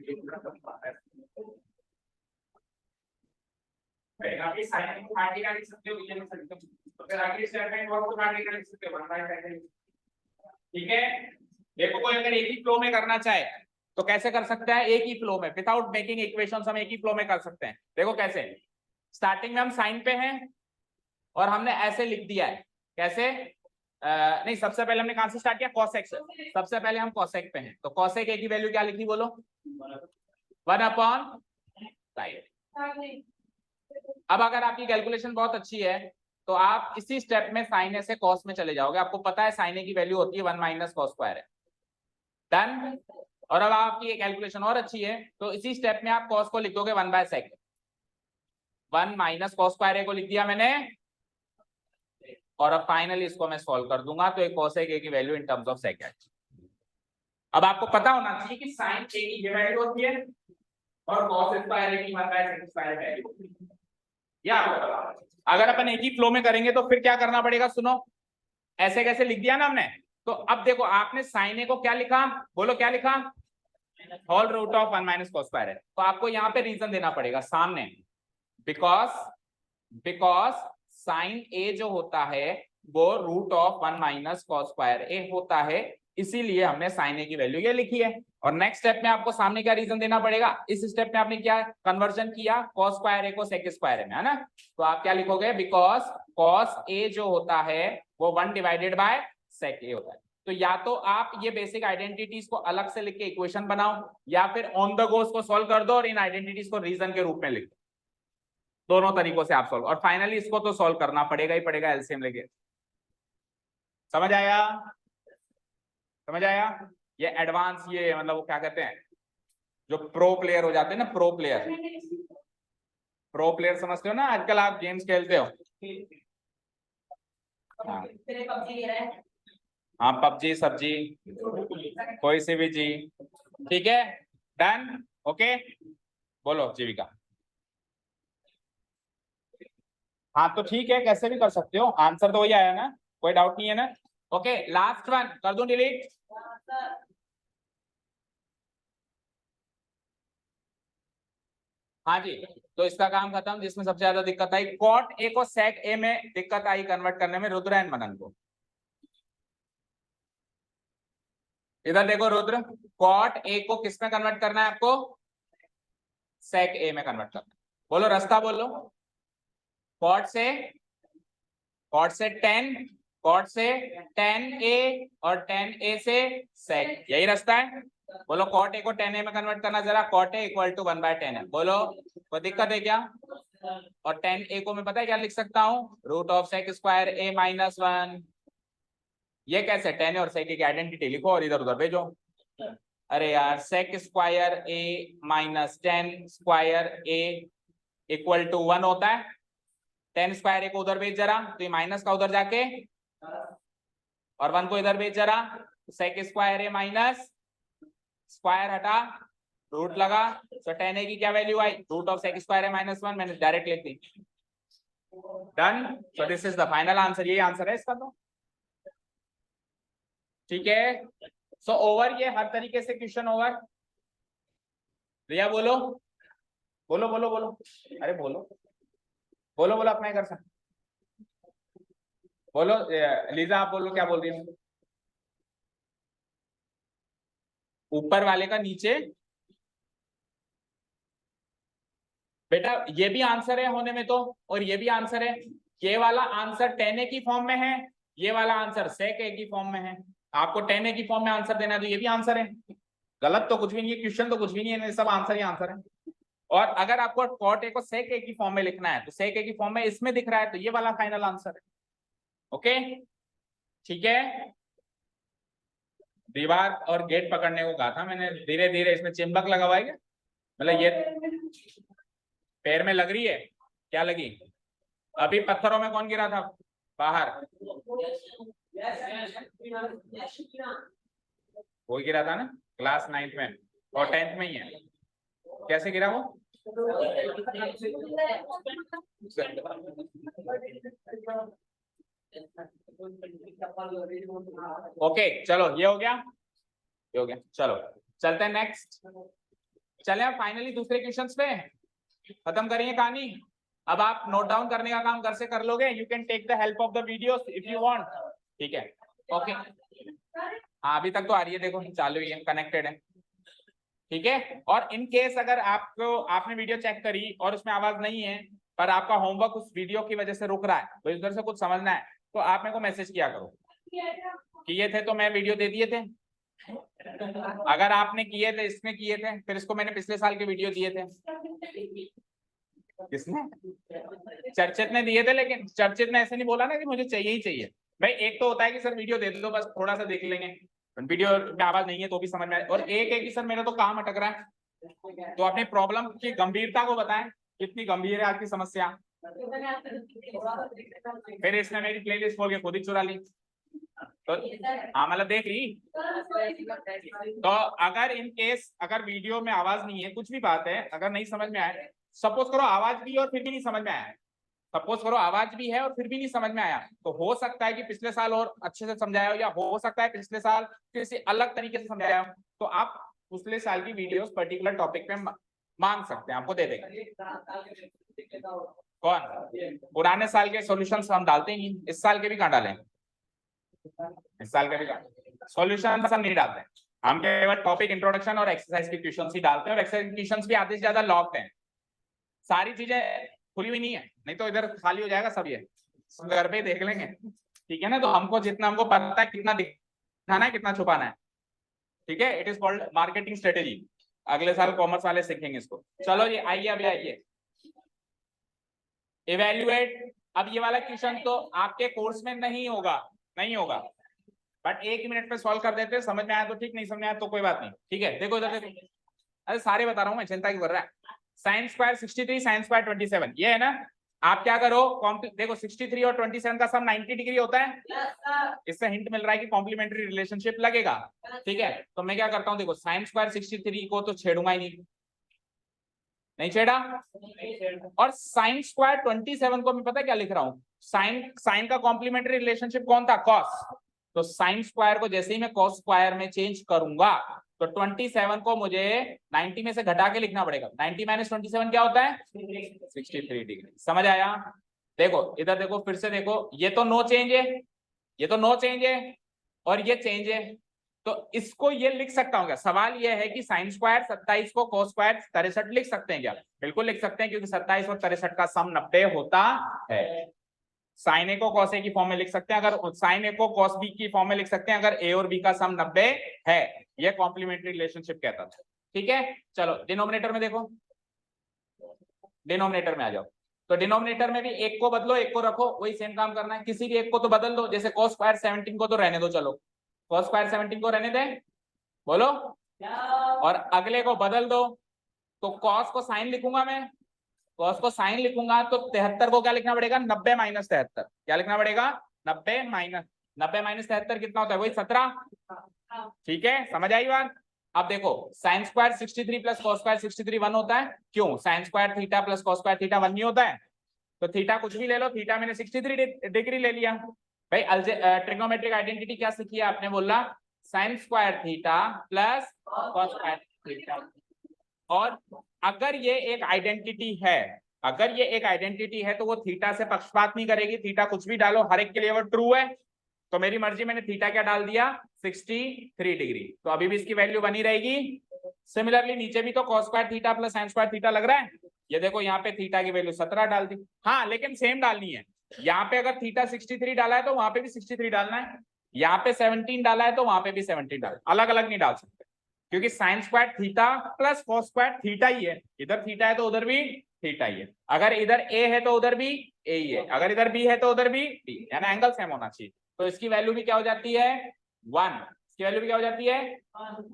आप इस साइन को काट के लिख सकते हो, ये लिख सकते हो, तो फिर अगली स्टेप में cos को काट के लिख सकते हो 1/2। ठीक है? देखो कोई अगर एक ही फ्लो में करना चाहे तो कैसे कर सकता है, एक ही फ्लो में विदाउट मेकिंग इक्वेशंस हम एक ही फ्लो में कर सकते हैं। देखो कैसे, स्टार्टिंग में हम साइन पे हैं और हमने ऐसे लिख दिया है, कैसे नहीं, सबसे पहले हमने कहां से स्टार्ट किया, cosec से। सबसे पहले हम cosec पे हैं, तो cosec a की वैल्यू क्या लिखी बोलो, 1/साइन। अब अगर आपकी कैलकुलेशन बहुत अच्छी है तो आप इसी स्टेप में साइन ए से cos में चले जाओगे। आपको पता है साइन ए की वैल्यू होती है 1 माइनस cos स्क्वायर है, डन। और अब आपकी ये कैलकुलेशन और अच्छी है तो इसी स्टेप में आप cos को लिख दोगे 1/sec, 1 माइनस cos स्क्वायर ए को लिख दिया मैंने, और अब फाइनली इसको मैं सॉल्व कर दूंगा तो एक cosec a की value in terms of sec है। अब आपको पता होना चाहिए कि sin a की ये वैल्यू होती है और cos स्क्वायर a की 1/sec स्क्वायर वैल्यू, या अगर अपन एक ही फ्लो में करेंगे तो फिर क्या करना पड़ेगा, सुनो, ऐसे कैसे लिख दिया ना हमने। तो अब देखो आपने sin a को क्या लिखा, बोलो क्या लिखा, whole root of 1 minus cos square है, तो आपको यहाँ पे रीजन देना पड़ेगा सामने, बिकॉज sin a जो होता है वो root of 1 minus cos square a होता है, इसीलिए हमने sin a की वैल्यू ये लिखी है। और नेक्स्ट स्टेप में आपको सामने क्या रीजन देना पड़ेगा, इस स्टेप में आपने क्या कन्वर्जन किया cos स्क्वायर a को sec स्क्वायर में, है ना, तो आप क्या लिखोगे, बिकॉज cos a जो होता है वो 1 डिवाइडेड बाय sec a होता है। तो या तो आप ये बेसिक आइडेंटिटीज को अलग से लिख के इक्वेशन बनाओ, या फिर ऑन द गो को सॉल्व कर दो और इन आइडेंटिटीज को रीजन के रूप में लिख दो। दोनों तरीकों से आप सॉल्व, और फाइनली इसको तो सॉल्व करना पड़ेगा ही पड़ेगा एलसीएम लेके। समझ आया? समझ आया? ये एडवांस, ये मतलब वो क्या कहते हैं, जो प्रो प्लेयर हो जाते हैं ना, प्रो प्लेयर समझते हो ना, आजकल आप गेम्स खेलते हो, हाँ पबजी सब्जी कोई सी भी जी, ठीक है, डन, ओके। बोलो जीविका। हाँ तो ठीक है, कैसे भी कर सकते हो, आंसर तो वही आया ना, कोई डाउट नहीं है ना। ओके लास्ट वन कर दूं डिलीट, हाँ जी, तो इसका काम खत्म। जिसमें सबसे ज्यादा दिक्कत आई कॉट ए को सेक ए में दिक्कत आई कन्वर्ट करने में, रुद्र एंड मनन को। इधर देखो रुद्र, कॉट ए को किस में कन्वर्ट करना है आपको, सेक ए में कन्वर्ट करना है। बोलो रास्ता बोलो, कॉट से 10, कॉट से 10 ए और 10 ए से सेक, यही रास्ता है। बोलो कॉट ए को tan a में कन्वर्ट करना जरा, कॉट ए इक्वल टू 1/10 बोलो, कोई दिक्कत है क्या? और tan a को मैं पता है क्या लिख सकता हूँ, root of sec square a minus 1। ये कैसे, tan और सेक की आइडेंटिटी लिखो और इधर उधर भेजो। अरे यार sec square a minus tan square a equal to 1 होता है, tan स्क्वायर a को उधर भेज जरा, तो ये माइनस का उधर जाके और 1 को इधर भेज जरा, sec square a minus square हटा रूट लगा, तो tan a की क्या वैल्यू आई, root of sec square a minus 1, मैंने डायरेक्ट लिख दी। Done, so this is the final answer, ये आंसर है इसका तो। ठीक है, सो ओवर, ये हर तरीके से क्वेश्चन ओवर। रिया बोलो बोलो बोलो बोलो, अरे बोलो बोलो बोलो, अपना ही कर सकते बोलो। लीजा आप बोलो, क्या बोल रही हो? ऊपर वाले का नीचे, बेटा ये भी आंसर है होने में तो, और ये भी आंसर है। ये वाला आंसर tan a की फॉर्म में है, ये वाला आंसर sec a की फॉर्म में है। आपको tan a की फॉर्म में आंसर देना है तो ये भी आंसर है। गलत तो कुछ भी नहीं है, क्वेश्चन तो कुछ भी नहीं है, सब आंसर ही आंसर है। और अगर आपको cot a को sec a की फॉर्म में लिखना है तो sec a की फॉर्म में इसमें दिख रहा है, तो ये वाला फाइनल आंसर है। ओके, ठीक है। दीवार और गेट पकड़ने को कहा था मैंने, धीरे धीरे। इसमें चिंबक लगा हुआ है क्या, मतलब ये पैर में लग रही है, क्या लगी? अभी पत्थरों में कौन गिरा था बाहर? वो गिरा था ना क्लास 9th में और 10th में ही है। कैसे गिरा वो? ओके चलो, ये हो गया, ये हो गया। चलो चलते हैं नेक्स्ट। चले अब फाइनली दूसरे क्वेश्चंस पे, खत्म करेंगे कहानी। अब आप नोट डाउन करने का काम घर से कर लोगे, you can take the help of the videos if you want. ठीक है, ओके। हाँ अभी तक तो आ रही है, देखो चालू ही है, कनेक्टेड है। ठीक है, और इन केस अगर आपको, आपने वीडियो चेक करी और उसमें आवाज नहीं है, पर आपका होमवर्क उस वीडियो की वजह से रुक रहा है, तो इधर से कुछ समझना है, तो आप मेरे को मैसेज किया करो। किए थे तो मैं वीडियो दे दिए थे। अगर आपने किए थे, इसमें किए थे, फिर इसको मैंने पिछले साल के वीडियो दिए थे। किसने? चर्चित ने दिए थे, लेकिन चर्चित ने ऐसे नहीं बोला ना कि मुझे चाहिए ही चाहिए। भाई एक तो होता है कि सर वीडियो दे दो, बस थोड़ा सा देख लेंगे, वीडियो में आवाज नहीं है तो भी समझ में आए, और एक है कि सर मेरा तो काम अटक रहा है। तो अपनी प्रॉब्लम की गंभीरता को बताएं, कितनी गंभीर है आपकी समस्या। फिर इसने मेरी प्लेलिस्ट खोल के खुद ही चुरा ली, तो हाँ मतलब देख ली। तो अगर इन केस अगर वीडियो में आवाज नहीं है, कुछ भी बात है, अगर नहीं समझ में आए, सपोज करो आवाज भी और फिर भी नहीं समझ में आया, सपोज करो आवाज भी है और फिर भी नहीं समझ में आया, तो हो सकता है कि पिछले साल और अच्छे से समझाया हो, या हो सकता है पिछले साल किसी अलग तरीके से समझाया हो, तो आप पिछले साल की वीडियोस पर्टिकुलर टॉपिक पे मांग सकते हैं, आपको दे देंगे। कौन? पुराने साल के सॉल्यूशंस हम डालते ही नहीं, इस साल के भी कहाँ डालें? इस साल के भी सॉल्यूशन हम नहीं डालते, हम केवल टॉपिक इंट्रोडक्शन और एक्सरसाइज के क्वेश्चंस ही डालते हैं, और एक्सरसाइज क्वेश्चंस भी आधे से ज्यादा लॉक्ड हैं, सारी चीजें खुली हुई नहीं है, नहीं तो इधर खाली हो जाएगा सब, ये घर पे देख लेंगे। ठीक है ना, तो हमको जितना हमको पता है कितना दिखाना है कितना छुपाना है। ठीक है, it is called marketing strategy. अगले साल कॉमर्स वाले सीखेंगे इसको। चलो ये आइए, अभी आइए इवेल्युएट। अब ये वाला क्वेश्चन तो आपके कोर्स में नहीं होगा, नहीं होगा, बट 1 मिनट में सॉल्व कर देते हैं, समझ में आया तो ठीक, नहीं समझ में आया तो कोई बात नहीं। ठीक है, देखो इधर देखो, अरे सारे बता रहा हूँ मैं, चिंता क्यों कर रहा है। साइन स्क्वायर 63, साइन स्क्वायर 27, ये है ना। आप क्या करो, देखो 63 और 27 का सम 90 डिग्री होता है। इससे हिंट मिल रहा है कि कॉम्प्लीमेंट्री रिलेशनशिप लगेगा। ठीक है, तो मैं क्या करता हूँ, देखो साइन स्क्वायर 63 को तो छेड़ूंगा ही नहीं छेड़ा, और साइन स्क्वायर 27 को मैं पता क्या लिख रहा हूँ, साइन का कॉम्प्लीमेंट्री रिलेशनशिप कौन था, कॉस। तो साइन स्क्वायर को जैसे ही मैं कॉस स्क्वायर में चेंज करूंगा, तो 27 को मुझे 90 में से घटा के लिखना पड़ेगा। 90 माइनस 27 क्या होता है? 63 डिग्री। समझ आया? देखो इधर देखो, फिर से देखो, ये तो नो चेंज है, ये तो नो चेंज है, और ये चेंज है, तो इसको ये लिख सकता हूँ क्या? सवाल ये है कि साइन स्क्वायर 27 को कॉस स्क्वायर 63 लिख सकते हैं क्या? बिल्कुल लिख सकते हैं, क्योंकि 27 और 63 का सम 90 होता है। साइन ए को कॉस ए की फॉर्म में लिख सकते हैं, अगर साइन ए को कॉस बी की फॉर्म में लिख सकते हैं, अगर ए और बी का सम 90 है। ये कॉम्प्लीमेंट्री रिलेशनशिप कहता था। ठीक है, चलो डिनोमिनेटर में देखो, डिनोमिनेटर में आ जाओ। तो डिनोमिनेटर में भी एक को बदलो एक को रखो, वही सेम काम करना है। किसी भी एक को तो बदल दो, जैसे cos स्क्वायर 17 को तो रहने दो, चलो cos स्क्वायर 17 को रहने दें, बोलो, और अगले को बदल दो। तो cos को साइन लिखूंगा मैं, cos को साइन लिखूंगा तो 73 को क्या लिखना पड़ेगा, 90 माइनस 73। क्या लिखना पड़ेगा, 90 माइनस 73 कितना होता है, वही 17। ठीक है, समझ आई बात। अब देखो sine square 63 plus cos square 63 1 होता है, क्यों, sine square theta plus cos square theta 1 नहीं होता है। तो थीटा कुछ भी ले लो, थीटा मैंने 63 डिग्री ले लिया। भाई ट्रिग्नोमेट्रिक आइडेंटिटी क्या सीखी है आपने, बोला sine square theta plus cos square theta. और अगर ये एक आइडेंटिटी है, अगर ये एक आइडेंटिटी है तो वो थीटा से पक्षपात नहीं करेगी, थीटा कुछ भी डालो हर एक के लिए वो ट्रू है। तो मेरी मर्जी, मैंने थीटा क्या डाल दिया, 63 डिग्री, तो अभी भी इसकी वैल्यू बनी रहेगी। सिमिलरली नीचे भी तो cos square theta plus sin square theta लग रहा है, ये देखो यहाँ पे थीटा की वैल्यू 17 डाल दी। हाँ लेकिन सेम डालनी है, यहाँ पे अगर थीटा 63 डाला है तो वहां पे भी 63 डालना है, यहाँ पे 17 डाला है तो वहां पे भी 17 डालना, अलग अलग नहीं डाल सकते, क्योंकि sin square theta plus cos square theta ही है, इधर थीटा है तो उधर भी थीटा ही है, अगर इधर a है तो उधर भी a ही है, अगर इधर b है तो उधर भी b, यानी एंगल सेम होना चाहिए। तो इसकी वैल्यू भी क्या हो जाती है, 1, इसकी वैल्यू भी क्या हो जाती है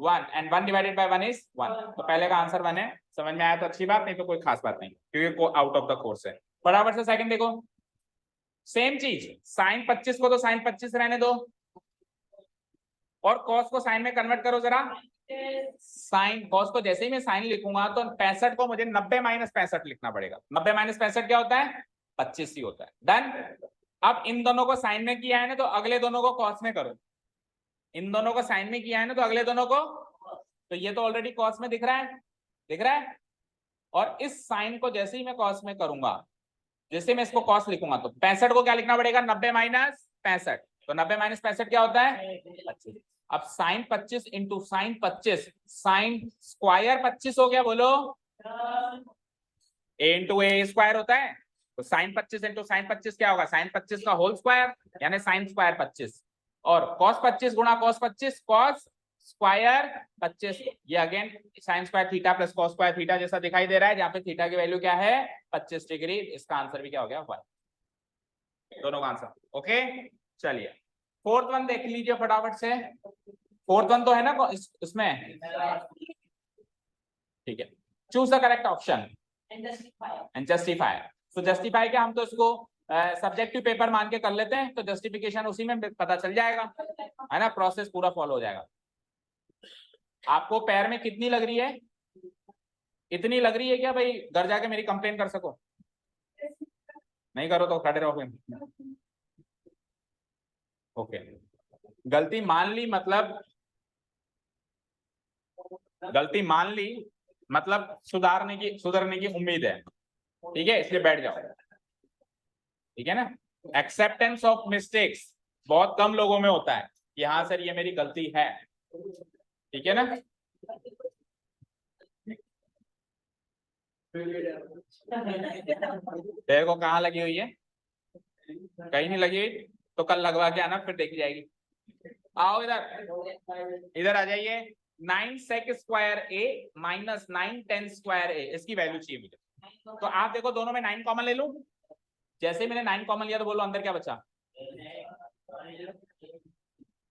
1, एंड 1 डिवाइडेड बाय 1 इज 1। तो पहले का आंसर 1 है, समझ में आया तो अच्छी बात, नहीं तो कोई खास बात नहीं, क्योंकि आउट ऑफ द कोर्स है। फटाफट से सेकंड देखो, सेम चीज, साइन 25 को तो साइन 25 रहने दो, और कॉस को साइन में कन्वर्ट करो जरा। साइन कॉस को जैसे ही मैं साइन लिखूंगा तो 65 को मुझे 90 माइनस 65 लिखना पड़ेगा। 90 माइनस 65 क्या होता है, 25 ही होता है। डन। अब इन दोनों को साइन में किया है ना, तो अगले दोनों को कॉस में करो। इन दोनों को साइन में किया है ना, तो अगले दोनों को, तो ये तो ऑलरेडी कॉस में दिख रहा है, दिख रहा है। और इस साइन को जैसे ही मैं कॉस में करूंगा, जैसे मैं इसको कॉस लिखूंगा, तो 65 को क्या लिखना पड़ेगा, 90 माइनस 65। तो 90 माइनस 65 क्या होता है, 25। अब sine 25 into sine 25, sine square 25 हो गया, बोलो a इंटू ए स्क्वायर होता है। तो साइन 25 इंटू साइन 25 क्या होगा, साइन 25 का होल स्क्वायर, यानी साइन स्क्वायर 25, और कॉस 25 गुणा कॉस 25, कॉस स्क्वायर 25। ये again sine square theta plus cos square theta जैसा दिखाई दे रहा है, जहां पे थीटा की वैल्यू क्या है 25 डिग्री। इसका आंसर भी क्या हो गया 1, दोनों का आंसर। ओके चलिए फोर्थ वन देख लीजिए फटाफट से। फोर्थ वन तो है ना इसमें, ठीक है। Choose the correct option and justify. तो जस्टिफाई क्या, हम तो इसको सब्जेक्टिव पेपर मान के कर लेते हैं, तो जस्टिफिकेशन उसी में पता चल जाएगा, है ना, प्रोसेस पूरा फॉलो हो जाएगा। आपको पैर में कितनी लग रही है, इतनी लग रही है क्या भाई, घर जाके मेरी कंप्लेन कर सको, नहीं करो तो खड़े रहो फिर। ओके, गलती मान ली मतलब, गलती मान ली मतलब सुधरने की उम्मीद है, ठीक है, इसलिए बैठ जाओ, ठीक है ना। एक्सेप्टेंस ऑफ मिस्टेक्स बहुत कम लोगों में होता है कि हाँ सर ये मेरी गलती है, ठीक है ना। तेरे को कहाँ लगी हुई है, कहीं नहीं लगी हुई, तो कल लगवा के आना, फिर देखी जाएगी। आओ इधर, इधर आ जाइए। 9 sec square a minus 9 10 square a, इसकी वैल्यू चाहिए मुझे। तो आप देखो दोनों में 9 कॉमन ले लूं, जैसे ही मैंने 9 कॉमन लिया तो बोलो अंदर क्या बचा,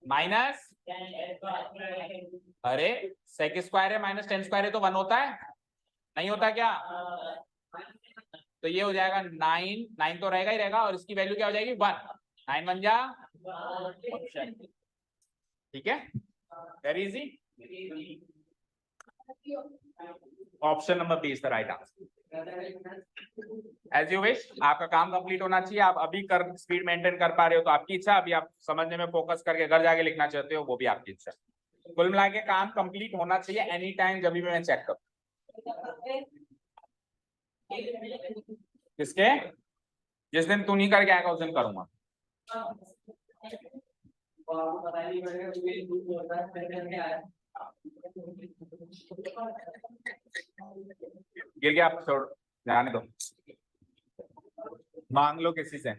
माइनस, अरे sec स्क्वायर है माइनस 10 स्क्वायर है तो 1 होता है, नहीं होता क्या, तो ये हो जाएगा 9 तो रहेगा ही रहेगा, और इसकी वैल्यू क्या हो जाएगी 1, 9 1 जा, ठीक है, very easy. Option number B is the right answer. As you wish, आपका काम कंप्लीट होना चाहिए, आप अभी कर स्पीड मेंटेन कर पा रहे हो तो आपकी इच्छा, अभी आप समझने में फोकस करके घर जाके लिखना चाहते हो वो भी आपकी इच्छा। कुल मिला के काम कंप्लीट होना चाहिए एनी टाइम, जब भी मैं चेक करूं। किसके, जिस दिन तू नहीं करके आएगा उस दिन करूंगा। गिर गया, आप छोड़ जाने दो, मांग लो किसी से।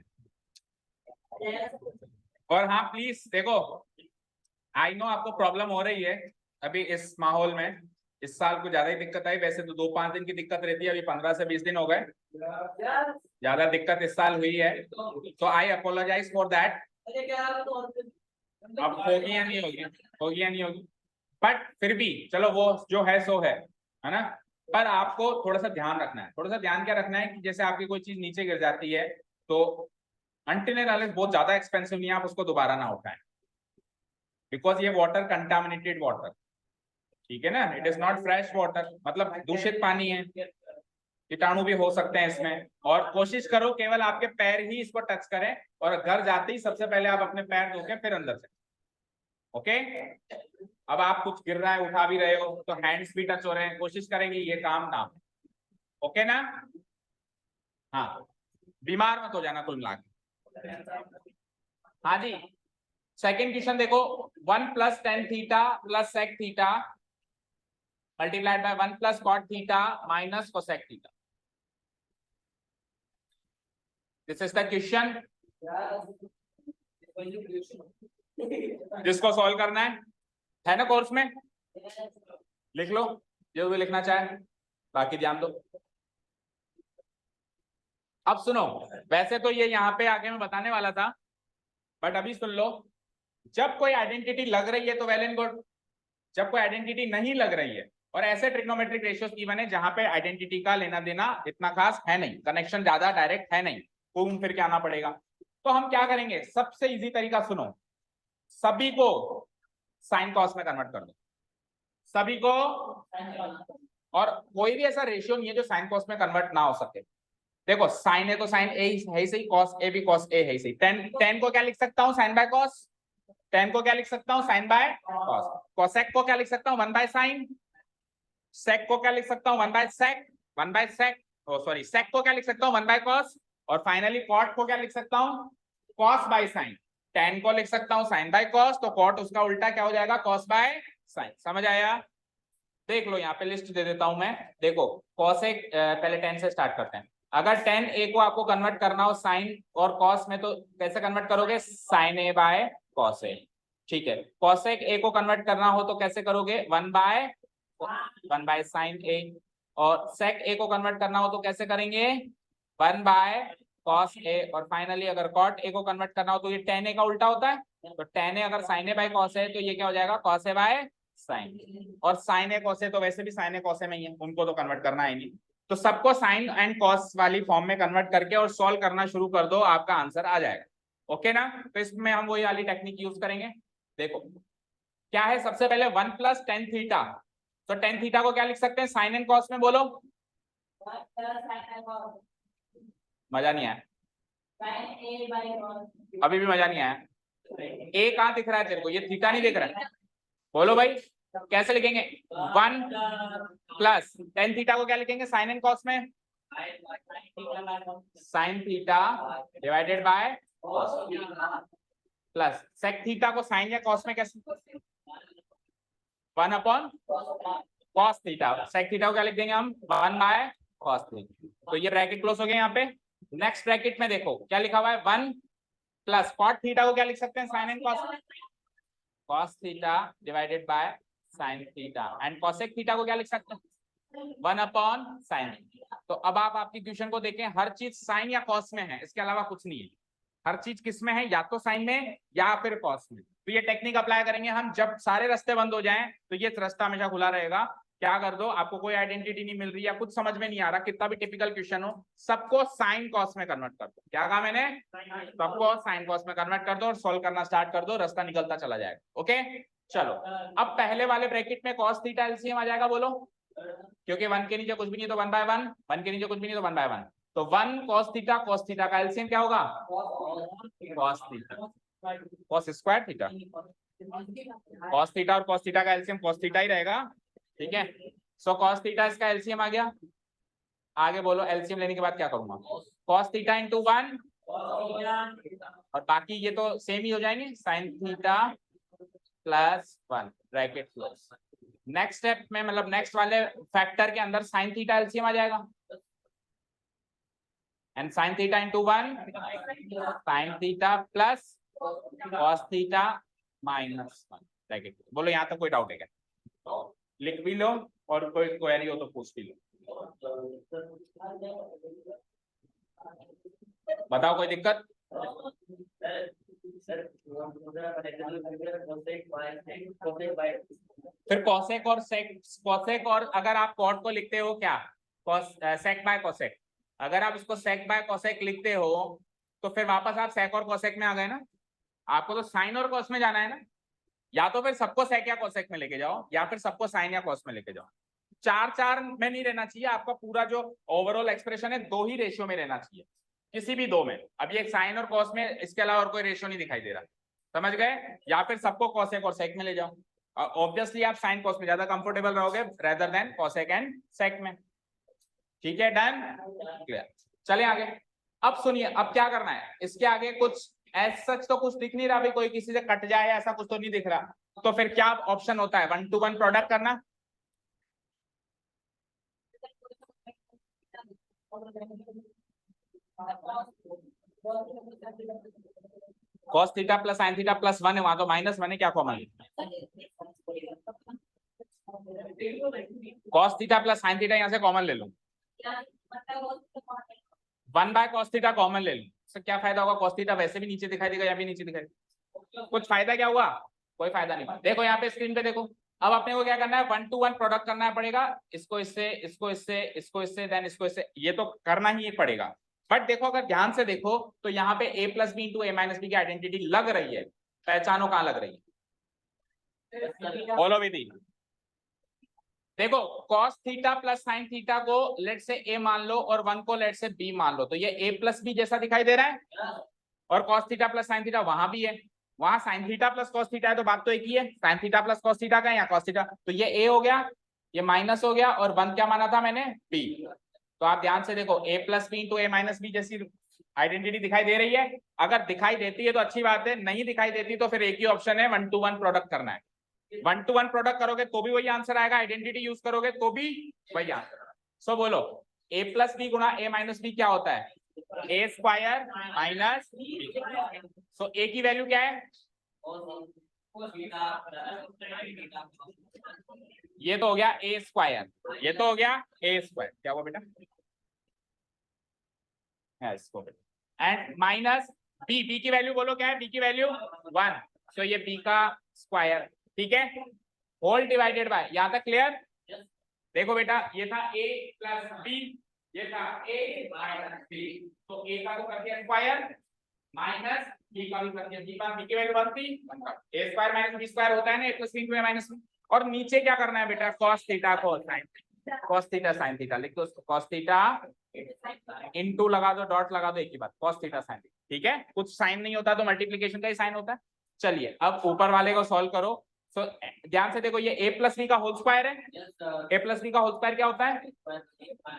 और हाँ प्लीज देखो, आई नो आपको प्रॉब्लम हो रही है, अभी इस माहौल में इस साल को ज्यादा ही दिक्कत आई, वैसे तो 2-5 दिन की दिक्कत रहती है, अभी 15 से 20 दिन हो गए, ज्यादा दिक्कत इस साल हुई है, तो आई अपोलोजाइज फॉर दैट। अब होगी या नहीं होगी, होगी या नहीं होगी, बट फिर भी चलो वो जो है सो है ना। पर आपको थोड़ा सा ध्यान रखना है, थोड़ा सा ध्यान क्या रखना है कि जैसे आपकी कोई चीज नीचे गिर जाती है तो अनटिल एंड अनलेस बहुत ज्यादा एक्सपेंसिव नहीं है, आप उसको दोबारा ना उठाएं, बिकॉज ये वाटर कंटामिनेटेड वाटर, ठीक है ना, it is not fresh water, मतलब दूषित पानी है, कीटाणु भी हो सकते हैं इसमें। और कोशिश करो केवल आपके पैर ही इसको टच करें, और घर जाते ही सबसे पहले आप अपने पैर धो के फिर अंदर से, ओके। अब आप कुछ गिर रहा है उठा भी रहे हो तो हैंड्स भी टच हो रहे हैं, कोशिश करेंगे ये काम ना, ओके ना। हाँ, बीमार मत हो जाना कुल मिला के। हाँ जी, सेकेंड क्वेश्चन देखो, 1 + tan theta + sec theta multiplied by 1 + cot theta minus cosec theta, this is the question जिसको सॉल्व करना है ना कोर्स में, लिख लो जो भी लिखना चाहे, बाकी ध्यान दो। अब सुनो, वैसे तो ये यहाँ पे आगे मैं बताने वाला था, बट अभी सुन लो, जब कोई आइडेंटिटी लग रही है तो वेल एंड गुड, जब कोई आइडेंटिटी नहीं लग रही है, और ऐसे ट्रिग्नोमेट्रिक रेशियोज गिवन है जहां पे आइडेंटिटी का लेना देना इतना खास है नहीं, कनेक्शन ज्यादा डायरेक्ट है नहीं, घूम फिर के आना पड़ेगा, तो हम क्या करेंगे, सबसे इजी तरीका सुनो, सभी को साइन कॉस में कन्वर्ट कर दो, सभी को, और कोई भी ऐसा रेशियो नहीं है जो साइन कॉस में कन्वर्ट ना हो सके। देखो साइन ए तो साइन ए है ही सही, कॉस ए भी कॉस ए है ही सही, टेन को क्या लिख सकता हूँ, साइन बाय कॉस, टेन को क्या लिख सकता हूँ, साइन बाय कॉस, कॉसेक को क्या लिख सकता हूँ, 1 बाय साइन, सेक को क्या लिख सकता हूँ, 1 by sec, 1 by sec, oh sorry, sec को क्या लिख सकता हूँ, 1 बाय कॉस, और फाइनली कॉट को क्या लिख सकता हूँ, कॉस बाय साइन, टेन को लिख सकता हूँ साइन बाय कॉस, तो कॉट उसका उल्टा क्या हो जाएगा, कॉस बाय साइन, समझ आया। देख लो यहाँ पे लिस्ट दे देता हूं मैं, देखो कॉसेक, पहले टेन से स्टार्ट करते हैं, अगर टेन ए को आपको कन्वर्ट करना हो साइन और कॉस में तो कैसे कन्वर्ट करोगे, sign A by cos A, ठीक है। कॉसेक ए को कन्वर्ट करना हो तो कैसे करोगे, 1 बाय साइन ए, और सेक ए को कन्वर्ट करना हो तो कैसे करेंगे, 1 बाय कॉस ए, और फाइनली अगर कॉट ए को कन्वर्ट करना हो तो ये टेन ए का उल्टा होता है, तो टेन ए अगर साइन ए बाय कॉस है तो ये क्या हो जाएगा, कॉस ए बाय साइन, और साइन ए कॉस ए तो वैसे भी साइन ए कॉस ए में ही है, उनको तो कन्वर्ट करना है नहीं, तो सबको साइन एंड कॉस वाली फॉर्म में कन्वर्ट करके और सॉल्व करना शुरू कर दो, आपका आंसर आ जाएगा, ओके ना। तो इसमें हम वही वाली टेक्निक यूज करेंगे। देखो क्या है, सबसे पहले 1 + tan थीटा, तो tan थीटा को क्या लिख सकते हैं, साइन एंड कॉस में, बोलो, मजा नहीं आया, अभी भी मजा नहीं आया, ए कहाँ दिख रहा है तेरे को, ये थीटा नहीं दिख रहा है, बोलो भाई कैसे लिखेंगे, 1 + tan थीटा को क्या लिखेंगे, साइन एंड कॉस में, sine theta divided by plus sec theta को साइन या कॉस में कैसे, 1 कॉस थीटा, सेक थीटा को क्या लिख देंगे हम, 1 बाय कॉस थीटा, तो ये ब्रैकेट क्लोज हो गया यहाँ पे। नेक्स्ट ब्रैकेट में देखो क्या लिखा हुआ है, 1 + कॉट थीटा को क्या लिख सकते हैं, sine and cos theta divided by sine theta, and cosec theta को क्या लिख सकते हैं, 1 साइन। तो अब आप आपकी क्वेश्चन को देखें, हर चीज साइन या कॉस में है, इसके अलावा कुछ नहीं है, हर चीज किस में है, या तो साइन में या फिर कॉस में। तो ये टेक्निक अप्लाई करेंगे हम, जब सारे रास्ते बंद हो जाएं तो ये रास्ता हमेशा खुला रहेगा। क्या कर दो, आपको कोई आइडेंटिटी नहीं मिल रही या कुछ समझ में नहीं आ रहा, कितना भी टिपिकल क्वेश्चन हो, सबको साइन कॉस में कन्वर्ट कर दो। क्या कहा मैंने, सबको साइन कॉस में कन्वर्ट कर दो और सॉल्व करना स्टार्ट कर दो, रास्ता निकलता चला जाएगा। ओके चलो, अब पहले वाले ब्रैकेट में कॉस थीटा एलसीएम आ जाएगा, बोलो, क्योंकि 1 के नीचे कुछ भी नहीं तो 1 बाय 1, 1 के नीचे कुछ भी नहीं तो 1 बाय 1, तो 1 cos थीटा का एलसीएम क्या होगा, cos theta, cos square theta, cos theta और cos थीटा का एलसीएम cos थीटा ही रहेगा, ठीक है। सो cos थीटा इसका एलसीएम आ गया, आगे बोलो एलसीएम लेने के बाद क्या करूंगा, cos थीटा इंटू 1, और बाकी ये तो सेम ही हो जाएंगे, sin theta plus 1 bracket close. Next step में मतलब नेक्स्ट वाले फैक्टर के अंदर sin थीटा एलसीएम आ जाएगा, and sin theta into 1 sin theta plus cos theta minus 1 bracket. बोलो यहाँ तक कोई डाउट है क्या, लिख भी लो और कोई क्वेरी हो तो पूछ भी लो। बताओ कोई दिक्कत? फिर कॉसेक और सेक, कॉसेक और अगर आप कॉट को लिखते हो क्या सेक बाय कॉसेक, अगर आप इसको सेक बाय कॉसेक लिखते हो तो फिर वापस आप सेक और कॉसेक में आ गए ना। आपको तो साइन और कॉस में जाना है ना, या तो फिर सबको सेक या कॉसेक में लेके जाओ या फिर सबको साइन या कॉस में लेके जाओ। चार चार में नहीं रहना चाहिए आपका, पूरा जो ओवरऑल एक्सप्रेशन है 2 ही रेशियो में रहना चाहिए, किसी भी 2 में। अब ये साइन और कॉस में, इसके अलावा और कोई रेशियो नहीं दिखाई दे रहा, समझ गए? या फिर सबको कॉसेक और सेक में ले जाओ। ऑब्वियसली आप साइन कॉस में ज्यादा कंफर्टेबल रहोगे रेदर देन कॉसेक एंड सेक में। ठीक है, डन, क्लियर। चले आगे। अब सुनिए, अब क्या करना है, इसके आगे कुछ एज सच तो कुछ दिख नहीं रहा भाई, कोई किसी से कट जाए ऐसा कुछ तो नहीं दिख रहा, तो फिर क्या ऑप्शन होता है? 1 to 1 प्रोडक्ट करना। cos theta plus sine theta plus 1 है, वहां तो -1 है, क्या common? cos theta plus sine theta यहां से कॉमन ले लो, 1 बाय cos थीटा कॉमन ले लो। इससे क्या फायदा होगा? cos थीटा वैसे भी नीचे दिखाई देगा या भी नीचे दिखाई देगा, कुछ फायदा क्या हुआ? कोई फायदा नहीं। देखो यहाँ पे स्क्रीन पे देखो, अब अपने को क्या करना है? 1 to 1 प्रोडक्ट करना पड़ेगा, इसको इससे, इसको इससे, इसको इससे, देन इसको इससे, ये तो करना ही पड़ेगा। बट देखो, अगर ध्यान से देखो तो यहाँ पे a plus b into a minus b की आइडेंटिटी लग रही है, पहचानो कहाँ लग रही है? बोलो विधि। देखो cos theta plus sine theta को लेट से a मान लो और 1 को लेट से b मान लो, तो ये a प्लस बी जैसा दिखाई दे रहा है। और cos theta plus sine theta वहां भी है, वहां sine theta plus cos theta है, तो बात तो एक ही है, sine theta plus cos theta का है या cos थीटा, तो ये a हो गया, ये माइनस हो गया, और 1 क्या माना था मैंने? b। तो आप ध्यान से देखो, a plus b into a minus b जैसी आइडेंटिटी दिखाई दे रही है। अगर दिखाई देती है तो अच्छी बात है, नहीं दिखाई देती तो फिर एक ही ऑप्शन है, 1 to 1 प्रोडक्ट करना है। 1 to 1 प्रोडक्ट करोगे तो भी वही आंसर आएगा, आइडेंटिटी यूज करोगे तो भी वही आंसर। सो बोलो a प्लस बी गुणा a माइनस बी क्या होता है? a square minus b। So a की वैल्यू क्या है? ये तो हो गया a स्क्वायर, ये तो हो गया a स्क्वायर। क्या हुआ बेटा? इसको एंड माइनस b, b की वैल्यू बोलो क्या है? b की वैल्यू 1, तो ये b का स्क्वायर, ठीक है, होल डिवाइडेड बाय, यहां तक क्लियर? देखो बेटा, ये था a प्लस बी, ये था a माइनस बी, तो a का तो कर दिया स्क्वायर, माइनस b का भी कर दिया, b की वैल्यू 1 थी, a square minus b square होता है ना, a plus b into a minus b। और नीचे क्या करना है बेटा? cos थीटा को sine, cos theta sine theta लिख दो, cos थीटा इनटू लगा दो, डॉट लगा दो, एक ही बात, cos थीटा साइन थीटा, ठीक है। कुछ साइन नहीं होता तो मल्टीप्लिकेशन का ही साइन होता है। चलिए अब ऊपर वाले को सॉल्व करो। सो ध्यान से देखो, ये a प्लस बी का होल स्क्वायर है, a प्लस बी का होल स्क्वायर क्या होता है?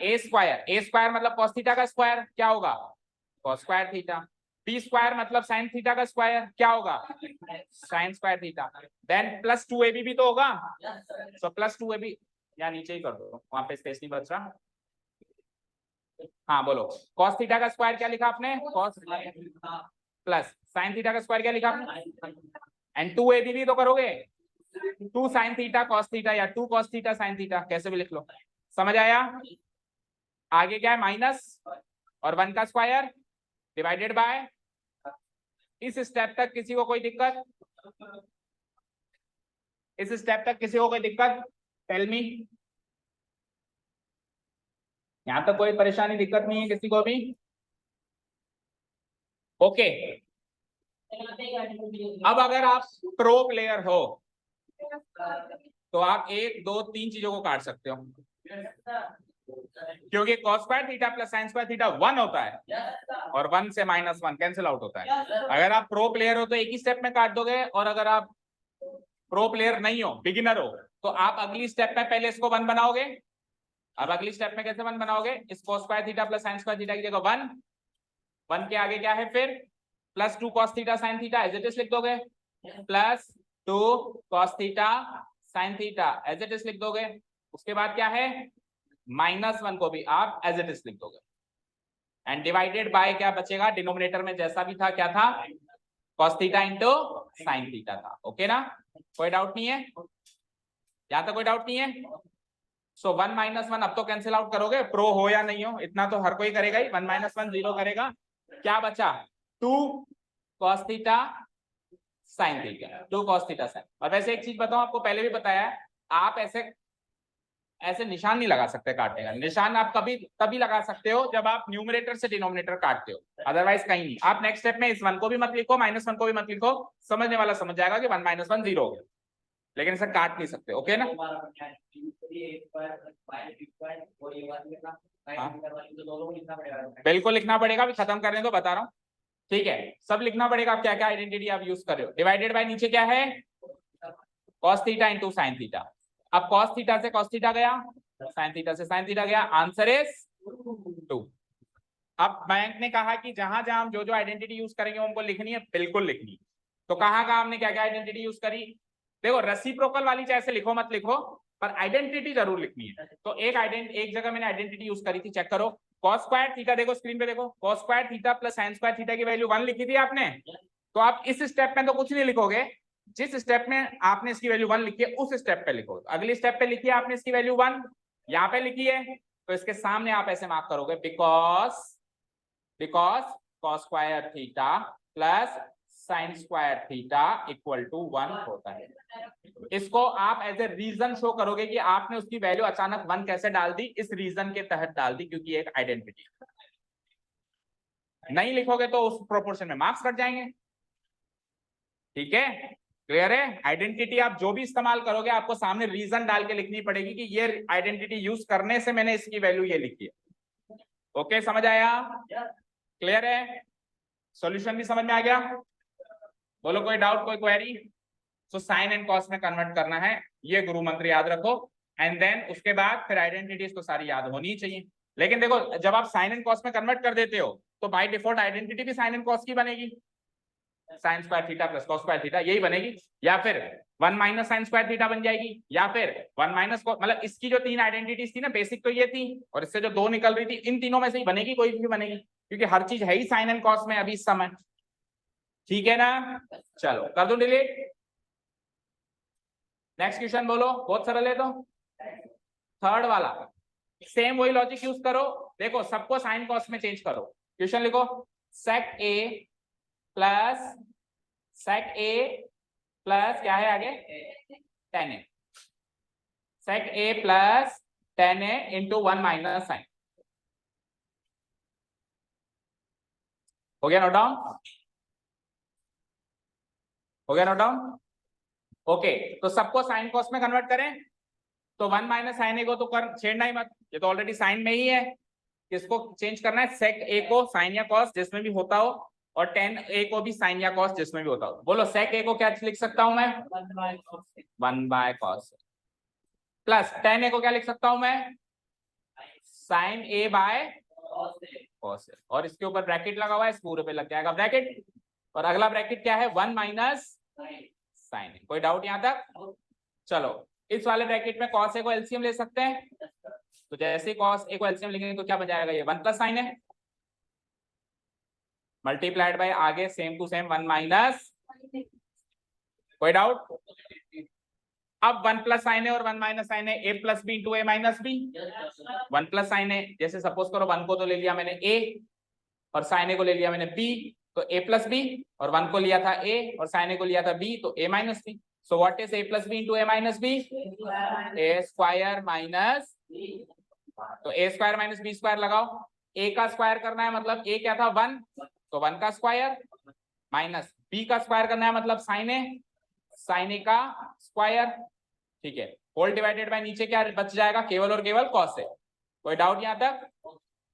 a स्क्वायर मतलब cos थीटा का स्क्वायर, क्या होगा? cos square theta. b square मतलब sin थीटा का स्क्वायर, क्या होगा? sin square theta. Then plus 2ab भी तो होगा, सो प्लस 2ab, या नीचे ही कर दो, वहां पे स्पेस नहीं बच रहा। हाँ बोलो, cos थीटा का स्क्वायर क्या लिखा आपने? cos प्लस sin थीटा का स्क्वायर क्या लिखा आपने? एंड 2ab भी तो करोगे, 2 sin थीटा cos थीटा या 2 cos थीटा sin थीटा, कैसे भी लिख लो। समझ आया? आगे क्या है? माइनस और 1 का स्क्वायर डिवाइडेड बाय। इस स्टेप तक किसी को कोई दिक्कत? इस स्टेप तक किसी को कोई दिक्कत? Tell me. यहां तक कोई परेशानी दिक्कत नहीं है किसी को भी? ओके। अब अगर आप प्रो प्लेयर हो तो आप 1 2 3 चीजों को काट सकते हो, क्योंकि cos square theta plus sin square theta 1 होता है और 1 से -1 कैंसिल आउट होता है। अगर आप प्रो प्लेयर हो तो एक ही स्टेप में काट दोगे, और अगर आप प्रो प्लेयर नहीं हो, बिगिनर हो, तो आप अगली स्टेप में पहले इसको 1 बनाओगे। अब अगली स्टेप में कैसे 1 बनाओगे? इस cos square theta plus sin square theta की जगह 1 के आगे क्या है फिर? Plus 2 cos theta sin theta as it is लिख दोगे, plus 2 cos theta sin theta as it is लिख दोगे। उसके बाद क्या है? -1 को भी आप एज इट इज लिख दोगे, एंड डिवाइडेड बाय क्या बचेगा? डिनोमिनेटर में जैसा भी था, क्या था? cos theta into sin theta था। ओके ना? कोई डाउट नहीं है? यहाँ तक कोई डाउट नहीं है? सो 1 - 1 अब तो कैंसिल आउट करोगे, प्रो हो या नहीं हो इतना तो हर कोई करेगा ही। 1 - 1 0 करेगा, क्या बचा 2 cos theta sin theta, 2 cos theta sin। और वैसे एक चीज बताऊं, आपको पहले भी बताया है, आप ऐसे निशान नहीं लगा सकते काटने का। निशान आप कभी तभी लगा सकते हो जब आप न्यूमरेटर से डिनोमिनेटर काटते हो, अदरवाइज कहीं नहीं। आप नेक्स्ट स्टेप में इस 1 को भी मत लिखो, -1 को भी मत लिखो, समझने वाला समझ जाएगा कि 1 - 1 0 हो गया, लेकिन इसे काट नहीं सकते। ओके ना? बिल्कुल लिखना पड़ेगा, अभी खत्म करने दो, बता रहा हूँ। ठीक है, सब लिखना पड़ेगा। आप क्या क्या आइडेंटिटी आप यूज कर रहे हो। डिवाइडेड बाय नीचे क्या है, cos theta into sine theta. अब cos थीटा से cos थीटा गया, साइन थीटा से साइन थीटा गया, आंसर इज 2। अब बैंक ने कहा कि जहां जहां हम जो जो आइडेंटिटी यूज करेंगे हमको लिखनी है, बिल्कुल लिखनी। तो कहाँ कहाँ हमने क्या क्या आइडेंटिटी यूज करी, देखो रेसिप्रोकल वाली चाहे से लिखो मत लिखो, पर आइडेंटिटी जरूर लिखनी है। तो एक जगह मैंने आइडेंटिटी यूज करी थी, चेक करो। cos स्क्वायर थीटा, देखो स्क्रीन पे देखो, cos square theta plus sin square theta की वैल्यू 1 लिखी थी आपने। तो आप इस स्टेप में तो कुछ नहीं लिखोगे, जिस स्टेप में आपने इसकी वैल्यू 1 लिखी है उस स्टेप पे लिखो। अगली स्टेप पे लिखी है आपने इसकी वैल्यू 1, यहाँ पे लिखी है, तो इसके सामने आप ऐसे मार्क करोगे, because cos square theta plus sin square theta equal to 1 होता है। इसको आप एज ए रीजन शो करोगे कि आपने उसकी वैल्यू अचानक 1 कैसे डाल दी, इस रीजन के तहत डाल दी, क्योंकि एक आइडेंटिटी। नहीं लिखोगे तो उस प्रोपोर्शन में मार्क्स कट जाएंगे। ठीक है, क्लियर है? आइडेंटिटी आप जो भी इस्तेमाल करोगे आपको सामने रीजन डाल के लिखनी पड़ेगी कि ये आइडेंटिटी यूज करने से मैंने इसकी वैल्यू ये लिखी है। ओके, समझ आया? क्लियर है? सॉल्यूशन भी समझ में आ गया? बोलो कोई डाउट, कोई क्वेरी? तो साइन एंड कॉस में कन्वर्ट करना है, ये गुरु मंत्र याद रखो। एंड देन उसके बाद फिर आइडेंटिटीज तो सारी याद होनी ही चाहिए। लेकिन देखो, जब आप साइन एंड कॉस में कन्वर्ट कर देते हो तो बाय डिफॉल्ट आइडेंटिटी भी साइन एंड कॉस की बनेगी, sine square theta plus cos square theta, यही बनेगी। या फिर 1 - साइन स्क्वायर थीटा बन जाएगी, या फिर 1 - मतलब इसकी जो 3 आइडेंटिटीज थी ना, बेसिक तो ये थी, और इससे जो 2 निकल रही थी, इन तीनों में से ही बनेगी, कोई भी बनेगी, क्योंकि हर चीज है ही साइन एंड कॉस में अभी इस समय। ठीक है ना? चलो कर दो डिलीट। नेक्स्ट क्वेश्चन बोलो, बहुत सरल है। तो थर्ड वाला सेम वही लॉजिक यूज करो, देखो सबको साइन कॉस में चेंज करो। क्वेश्चन लिखो, sec a प्लस क्या है आगे, tan a, sec a plus tan a into 1 - sine. हो गया नोट डाउन? हो गया नोट डाउन? ओके, तो सबको साइन कॉस में कन्वर्ट करें, तो 1 - साइन ए को तो कर छेड़ना ही मत, ये तो ऑलरेडी साइन में ही है। किसको चेंज करना है, सेक ए को साइन या कॉस जिसमें भी होता हो, और टेन ए को भी साइन या कॉस जिसमें भी होता हो। बोलो सेक ए को क्या लिख सकता हूं मैं, 1/cos, प्लस टेन ए को क्या लिख सकता हूं मैं, साइन ए बाय कॉस। और इसके ऊपर ब्रैकेट लगा हुआ है, इस पूरे पे लग जाएगा ब्रैकेट, और अगला ब्रैकेट क्या है, 1 - साइन ए। कोई डाउट यहां तक? चलो, इस वाले ब्रैकेट में cos a को एलसीएम ले सकते हैं, तो जैसे cos a को एलसीएम लेंगे तो क्या बन जाएगा, ये 1 + साइन है मल्टीप्लाइड बाय आगे सेम टू सेम 1 - कोई डाउट? अब 1 + साइन है और 1 - साइन है, a + b into a - b। 1 + sine है, जैसे सपोज करो 1 को तो ले लिया मैंने a और साइन a को ले लिया मैंने b, तो a + b, और 1 को लिया था a और साइन a को लिया था b, तो a - b। So what is a plus b into a minus b? A square minus, तो a square minus b square लगाओ। a का स्क्वायर करना है मतलब a क्या था 1, तो 1 का स्क्वायर, माइनस b का स्क्वायर करना है मतलब साइन a का स्क्वायर। ठीक है, होल डिवाइडेड बाय नीचे क्या बच जाएगा, केवल और केवल cos है। कोई डाउट यहां तक?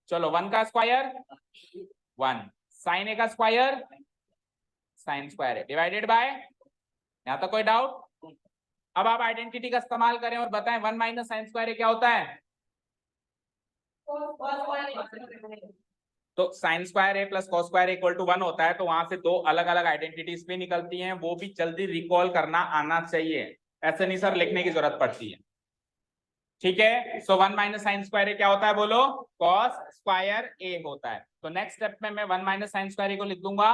चलो 1 का स्क्वायर 1, साइन a का स्क्वायर साइन स्क्वायर है, डिवाइडेड बाय, यहां तक कोई डाउट? अब आप आइडेंटिटी का इस्तेमाल करें और बताएं 1 - साइन स्क्वायर क्या होता है। तो sine square a plus cos square equal to 1 होता है, तो वहां से 2 अलग अलग आइडेंटिटीज भी निकलती हैं, वो भी जल्दी रिकॉल करना आना चाहिए, ऐसे नहीं सर लिखने की जरूरत पड़ती है। ठीक है, सो 1 - साइन स्क्वायर ए क्या होता है, बोलो कॉस स्क्वायर ए होता है। तो नेक्स्ट स्टेप में मैं 1 - साइन स्क्वायर ए को लिख दूंगा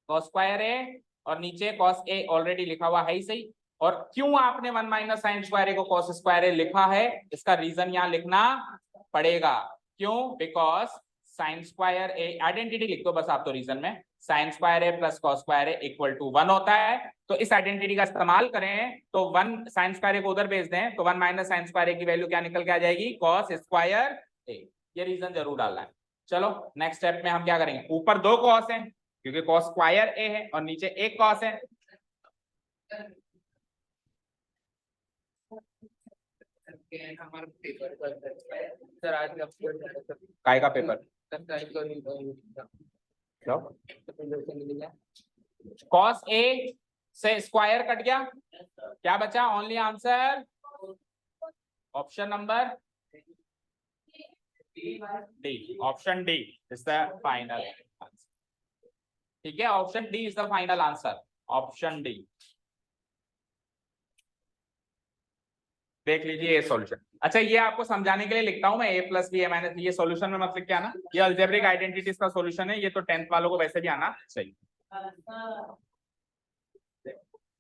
कॉस स्क्वायर ए, और नीचे कॉस ए ऑलरेडी लिखा हुआ है ही सही, और क्यों आपने 1 माइनस साइन स्क्वायर ए को कॉस स्क्वायर ए लिखा है, इसका रीजन यहाँ लिखना पड़ेगा। क्यों? Because sine square a, identity लिख दो बस आप तो रीजन में, sine square a plus cos square A equal to 1 होता है। तो इस आइडेंटिटी का इस्तेमाल करें तो 1 साइन स्क्वायर ए को उधर भेज दें तो 1 माइनस साइन स्क्वायर ए की वैल्यू क्या निकल के आ जाएगी? कॉस स्क्वायर ए। ये रीजन जरूर डालना है। चलो नेक्स्ट स्टेप में हम क्या करेंगे, ऊपर 2 कॉस हैं क्योंकि कॉस स्क्वायर ए है और नीचे 1 कॉस है। सर आज काय का पेपर? कॉस ए से स्क्वायर कट गया, क्या बचा? Only answer option number D. Option D is the final answer. ठीक है, option D is the final answer. Option D देख लीजिए ये सॉल्यूशन। अच्छा ये आपको समझाने के लिए लिखता हूं मैं, ए प्लस बी ए माइनस बी, ये सॉल्यूशन में मत लिख के आना, ये अलजेब्रिक आइडेंटिटीज का सॉल्यूशन है, ये तो 10th वालों को वैसे भी आना चाहिए।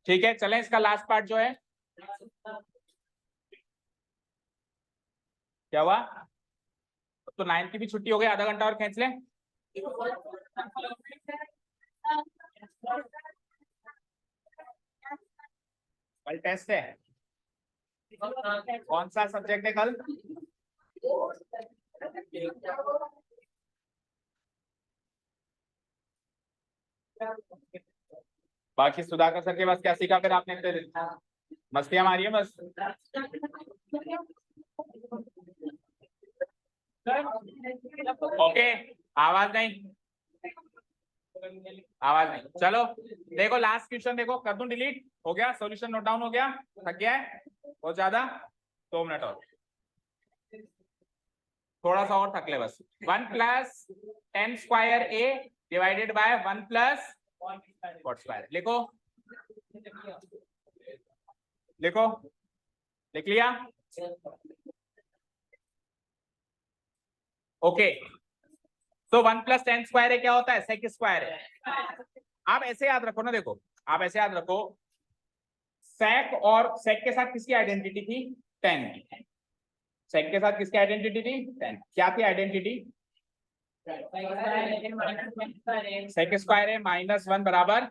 ठीक है, चलें इसका लास्ट पार्ट जो है, क्या हुआ? तो 9th की भी छुट्टी हो गई, आधा घंटा और खींच लें। कल टेस्ट है, कौन सा सब्जेक्ट है कल? बाकी सुधाकर सर के पास क्या सीखा फिर आपने? मस्तियां मारी है बस। ओके, आवाज नहीं, आवाज नहीं। चलो देखो लास्ट क्वेश्चन, देखो कर दूं डिलीट? हो गया सॉल्यूशन, नोट डाउन हो गया? थक गया है बहुत ज्यादा? 2 मिनट और, थोड़ा सा और थक ले बस। 1 plus 10 square A divided by 1 plus cot square. लिखो लिखो, लिख लिया? ओके, तो 1 प्लस 10 स्क्वायर है क्या होता है? सेक स्क्वायर है। आप ऐसे याद रखो ना, देखो आप ऐसे याद रखो, सेक और सेक के साथ किसकी आइडेंटिटी थी? 10 की। सेक के साथ किसकी आइडेंटिटी थी? 10। क्या थी आइडेंटिटी? सेक स्क्वायर है -1 बराबर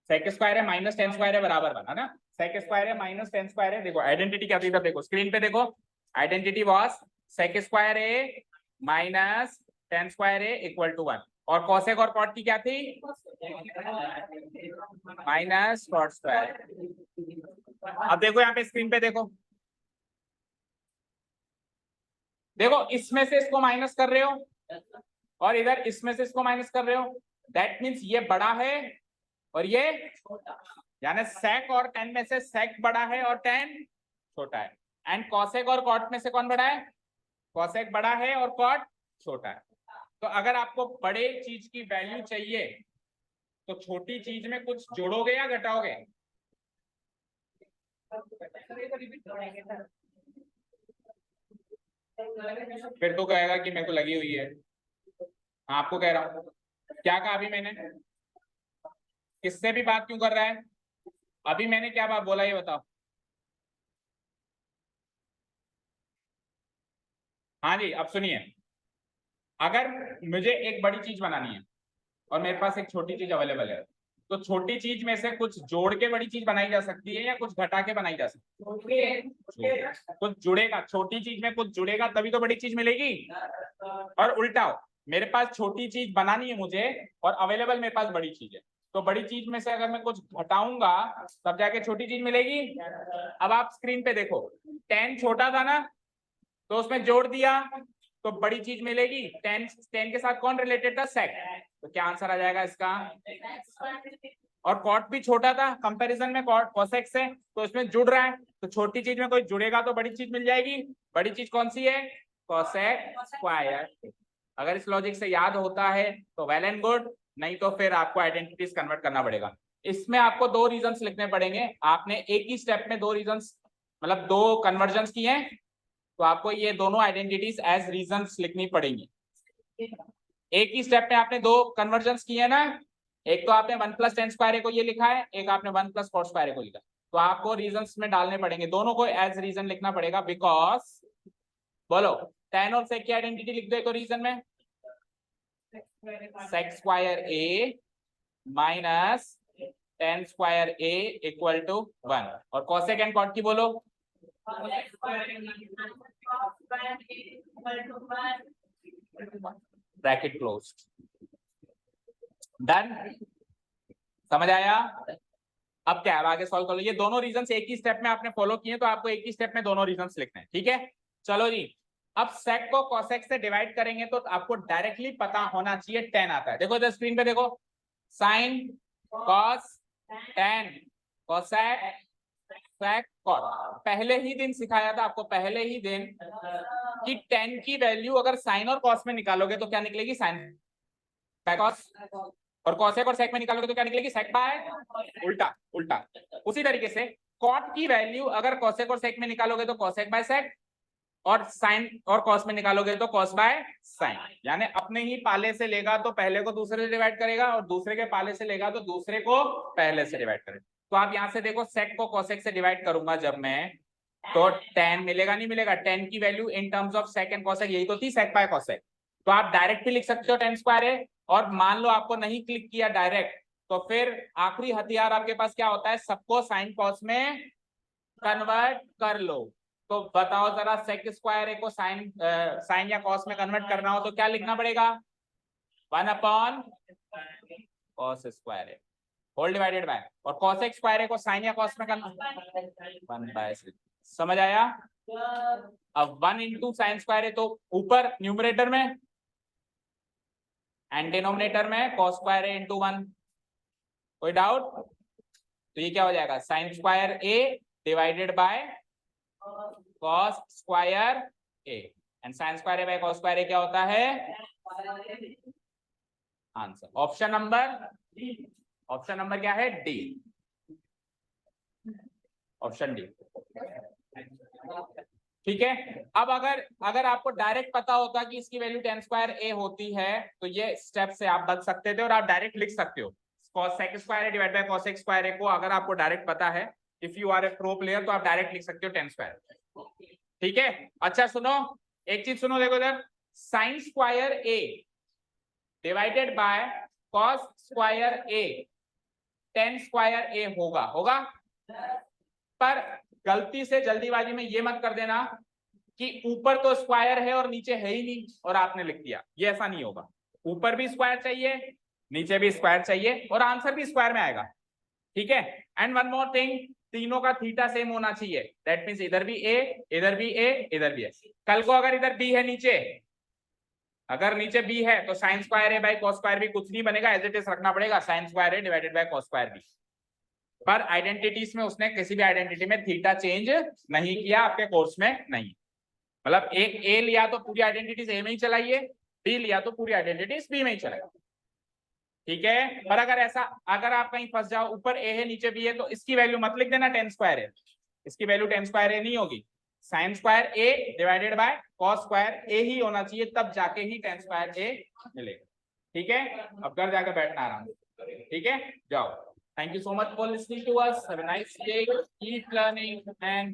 सेक स्क्वायर है माइनस 10 स्क्वायर है बराबर 1 है ना? सेक स्क्वायर है माइनस 10 स्क्वायर है। देखो आइडेंटिटी क्या थी, इधर देखो स्क्रीन पे देखो, identity was sec square A minus 10 square A equal to 1। और कॉसेक और कॉट की क्या थी? Minus cot square. अब देखो यहाँ पे स्क्रीन पे देखो, देखो इसमें से इसको माइनस कर रहे हो और इधर इसमें से इसको माइनस कर रहे हो, दैट मीन्स ये बड़ा है और ये यानी सेक और 10 में से सेक बड़ा है और 10 छोटा है। एंड कॉसेक और कॉट में से कौन बड़ा है? कॉसेक बड़ा है और कॉट छोटा है। तो अगर आपको बड़े चीज की वैल्यू चाहिए तो छोटी चीज में कुछ जोड़ोगे या घटाओगे? फिर तो कहेगा कि मेरे को लगी हुई है। आपको कह रहा हूं, क्या कहा अभी मैंने? किससे भी बात क्यों कर रहा है? अभी मैंने क्या बात बोला ये बताओ। हाँ जी, अब सुनिए, अगर मुझे एक बड़ी चीज बनानी है और मेरे पास एक छोटी चीज अवेलेबल है, तो छोटी चीज में से कुछ जोड़ के बड़ी चीज बनाई जा सकती है या कुछ घटा के बनाई जा सकती है? कुछ जुड़ेगा, छोटी चीज में कुछ जुड़ेगा तभी तो बड़ी चीज मिलेगी। और उल्टा हो, मेरे पास छोटी चीज बनानी है मुझे और अवेलेबल मेरे पास बड़ी चीज है, तो बड़ी चीज में से अगर मैं कुछ घटाऊंगा तब जाके छोटी चीज मिलेगी। अब आप स्क्रीन पे देखो, 10 छोटा था ना, तो उसमें जोड़ दिया तो बड़ी चीज मिलेगी। 10 के साथ कौन रिलेटेड था? सेक। तो क्या आंसर आ जाएगा इसका? और कॉट भी छोटा था कंपैरिजन में कॉसेक से, तो इसमें जुड़ रहा है, तो छोटी चीज में कोई जुड़ेगा तो बड़ी चीज मिल जाएगी। बड़ी चीज कौन सी है? Cosec square. अगर इस लॉजिक से याद होता है तो वेल एंड गुड, नहीं तो फिर आपको आइडेंटिटीज कन्वर्ट करना पड़ेगा। इसमें आपको 2 रीजंस लिखने पड़ेंगे। आपने एक ही स्टेप में 2 रीजंस मतलब 2 कन्वर्जन्स किए हैं, तो आपको ये दोनों आइडेंटिटीज एज रीजंस लिखनी पड़ेंगी। एक ही स्टेप में आपने 2 कन्वर्जन्स किए ना, एक तो आपने 1 प्लस टेन स्क्वायर ए को ये लिखा है, एक आपने 1 प्लस कॉट स्क्वायर ए को लिखा है। तो आपको रीजंस में डालने पड़ेंगे, दोनों को एज रीजन लिखना पड़ेगा, बिकॉज बोलो tan और sec की आइडेंटिटी लिख दो एक रीजन में, sec square a minus tan square a equal to 1, और cosec एंड cot की बोलो ब्रैकेट क्लोज। डन, समझ आया? अब क्या है, आगे सॉल्व कर लो। ये दोनों रीजंस एक ही स्टेप में आपने फॉलो किए, तो आपको एक ही स्टेप में दोनों रीजंस लिखने हैं, ठीक है? चलो जी, अब sec को cosec से डिवाइड करेंगे तो आपको डायरेक्टली पता होना चाहिए tan आता है। देखो इधर स्क्रीन पे देखो, sin cos tan cosec sec cot। पहले ही दिन सिखाया था आपको, पहले ही दिन, कि tan की वैल्यू अगर sin और cos में निकालोगे तो क्या निकलेगी, sin बाय cos, और cosec और sec में निकालोगे तो क्या निकलेगी, sec बाय उल्टा उल्टा। उसी तरीके से cot की वैल्यू अगर cosec और sec में निकालोगे तो cosec बाय sec, और sin और cos में निकालोगे तो cos बाय sin। यानी अपने ही पाले से लेगा तो पहले को दूसरे से डिवाइड करेगा, और दूसरे के पाले से लेगा तो दूसरे को पहले से डिवाइड करेगा। तो आप यहां से देखो, sec को cosec से डिवाइड करूंगा जब मैं, तो tan मिलेगा, नहीं मिलेगा? tan की value in terms of sec and cosec यही तो थी, sec बाय cosec। तो आप डायरेक्ट भी लिख सकते हो tan स्क्वायर है, और मान लो आपको नहीं क्लिक किया डायरेक्ट, तो फिर आखिरी हथियार आपके पास क्या होता है, सबको sin cos में कन्वर्ट कर लो। तो बताओ जरा, sec स्क्वायर को sin या cos में कन्वर्ट करना हो तो क्या लिखना पड़ेगा, 1 अपॉन cos स्क्वायर है होल डिवाइडेड बाय, और cosec स्क्वायर को sin या cos में कन्वर्ट 1 बाय 6। समझ आया? अब 1 इंटू साइन स्क्वायर है तो ऊपर न्यूमरेटर में एंड डिनोमिनेटर में cos स्क्वायर है इंटू 1। कोई डाउट? तो ये क्या हो जाएगा, sine square a divided by cos square a, and sine square a by cos square a क्या होता है, आंसर ऑप्शन नंबर क्या है, डी, ऑप्शन डी। ठीक है? अब अगर आपको डायरेक्ट पता होता कि इसकी वैल्यू tan स्क्वायर a होती है, तो ये स्टेप से आप बच सकते थे और आप डायरेक्ट लिख सकते हो cos sec square divide by cosec square a को। अगर आपको डायरेक्ट पता है, if you are a pro player, तो आप डायरेक्ट लिख सकते हो tan स्क्वायर। ठीक है? अच्छा सुनो, एक चीज सुनो, देखो इधर, sin square a divided by cos square a tan square a होगा, पर गलती से जल्दीबाजी में ये मत कर देना कि ऊपर तो स्क्वायर है और नीचे है ही नहीं और आपने लिख दिया, ये ऐसा नहीं होगा। ऊपर भी स्क्वायर चाहिए, नीचे भी स्क्वायर चाहिए, और आंसर भी स्क्वायर में आएगा। ठीक है? एंड वन मोर थिंग, तीनों का थीटा सेम होना चाहिए, दैट मींस इधर भी a, इधर भी a, इधर भी a। कल को अगर इधर b है नीचे, अगर नीचे b है तो sine square a by cos square b कुछ नहीं बनेगा, एज इट इज रखना पड़ेगा, sine square a divided by cos square b। पर आइडेंटिटीज में उसने किसी भी आइडेंटिटी में थीटा चेंज नहीं किया, आपके कोर्स में नहीं। मतलब एक ए लिया तो पूरी आइडेंटिटीज ए में ही चलाइए, बी लिया तो पूरी आइडेंटिटीज बी में ही चलाइए। ठीक है? पर अगर आप कहीं फंस जाओ, ऊपर ए है नीचे बी है, तो इसकी वैल्यू मत लिख देना tan स्क्वायर है, इसकी वैल्यू tan स्क्वायर ए नहीं होगी, sine square A divided by cos square A ही होना चाहिए, तब जाके ही tan स्क्वायर ए मिलेगा। ठीक है? अब घर जाकर बैठना आराम से। ठीक है? जाओ। Thank you so much for listening to us. Have a nice day. Keep learning and bye.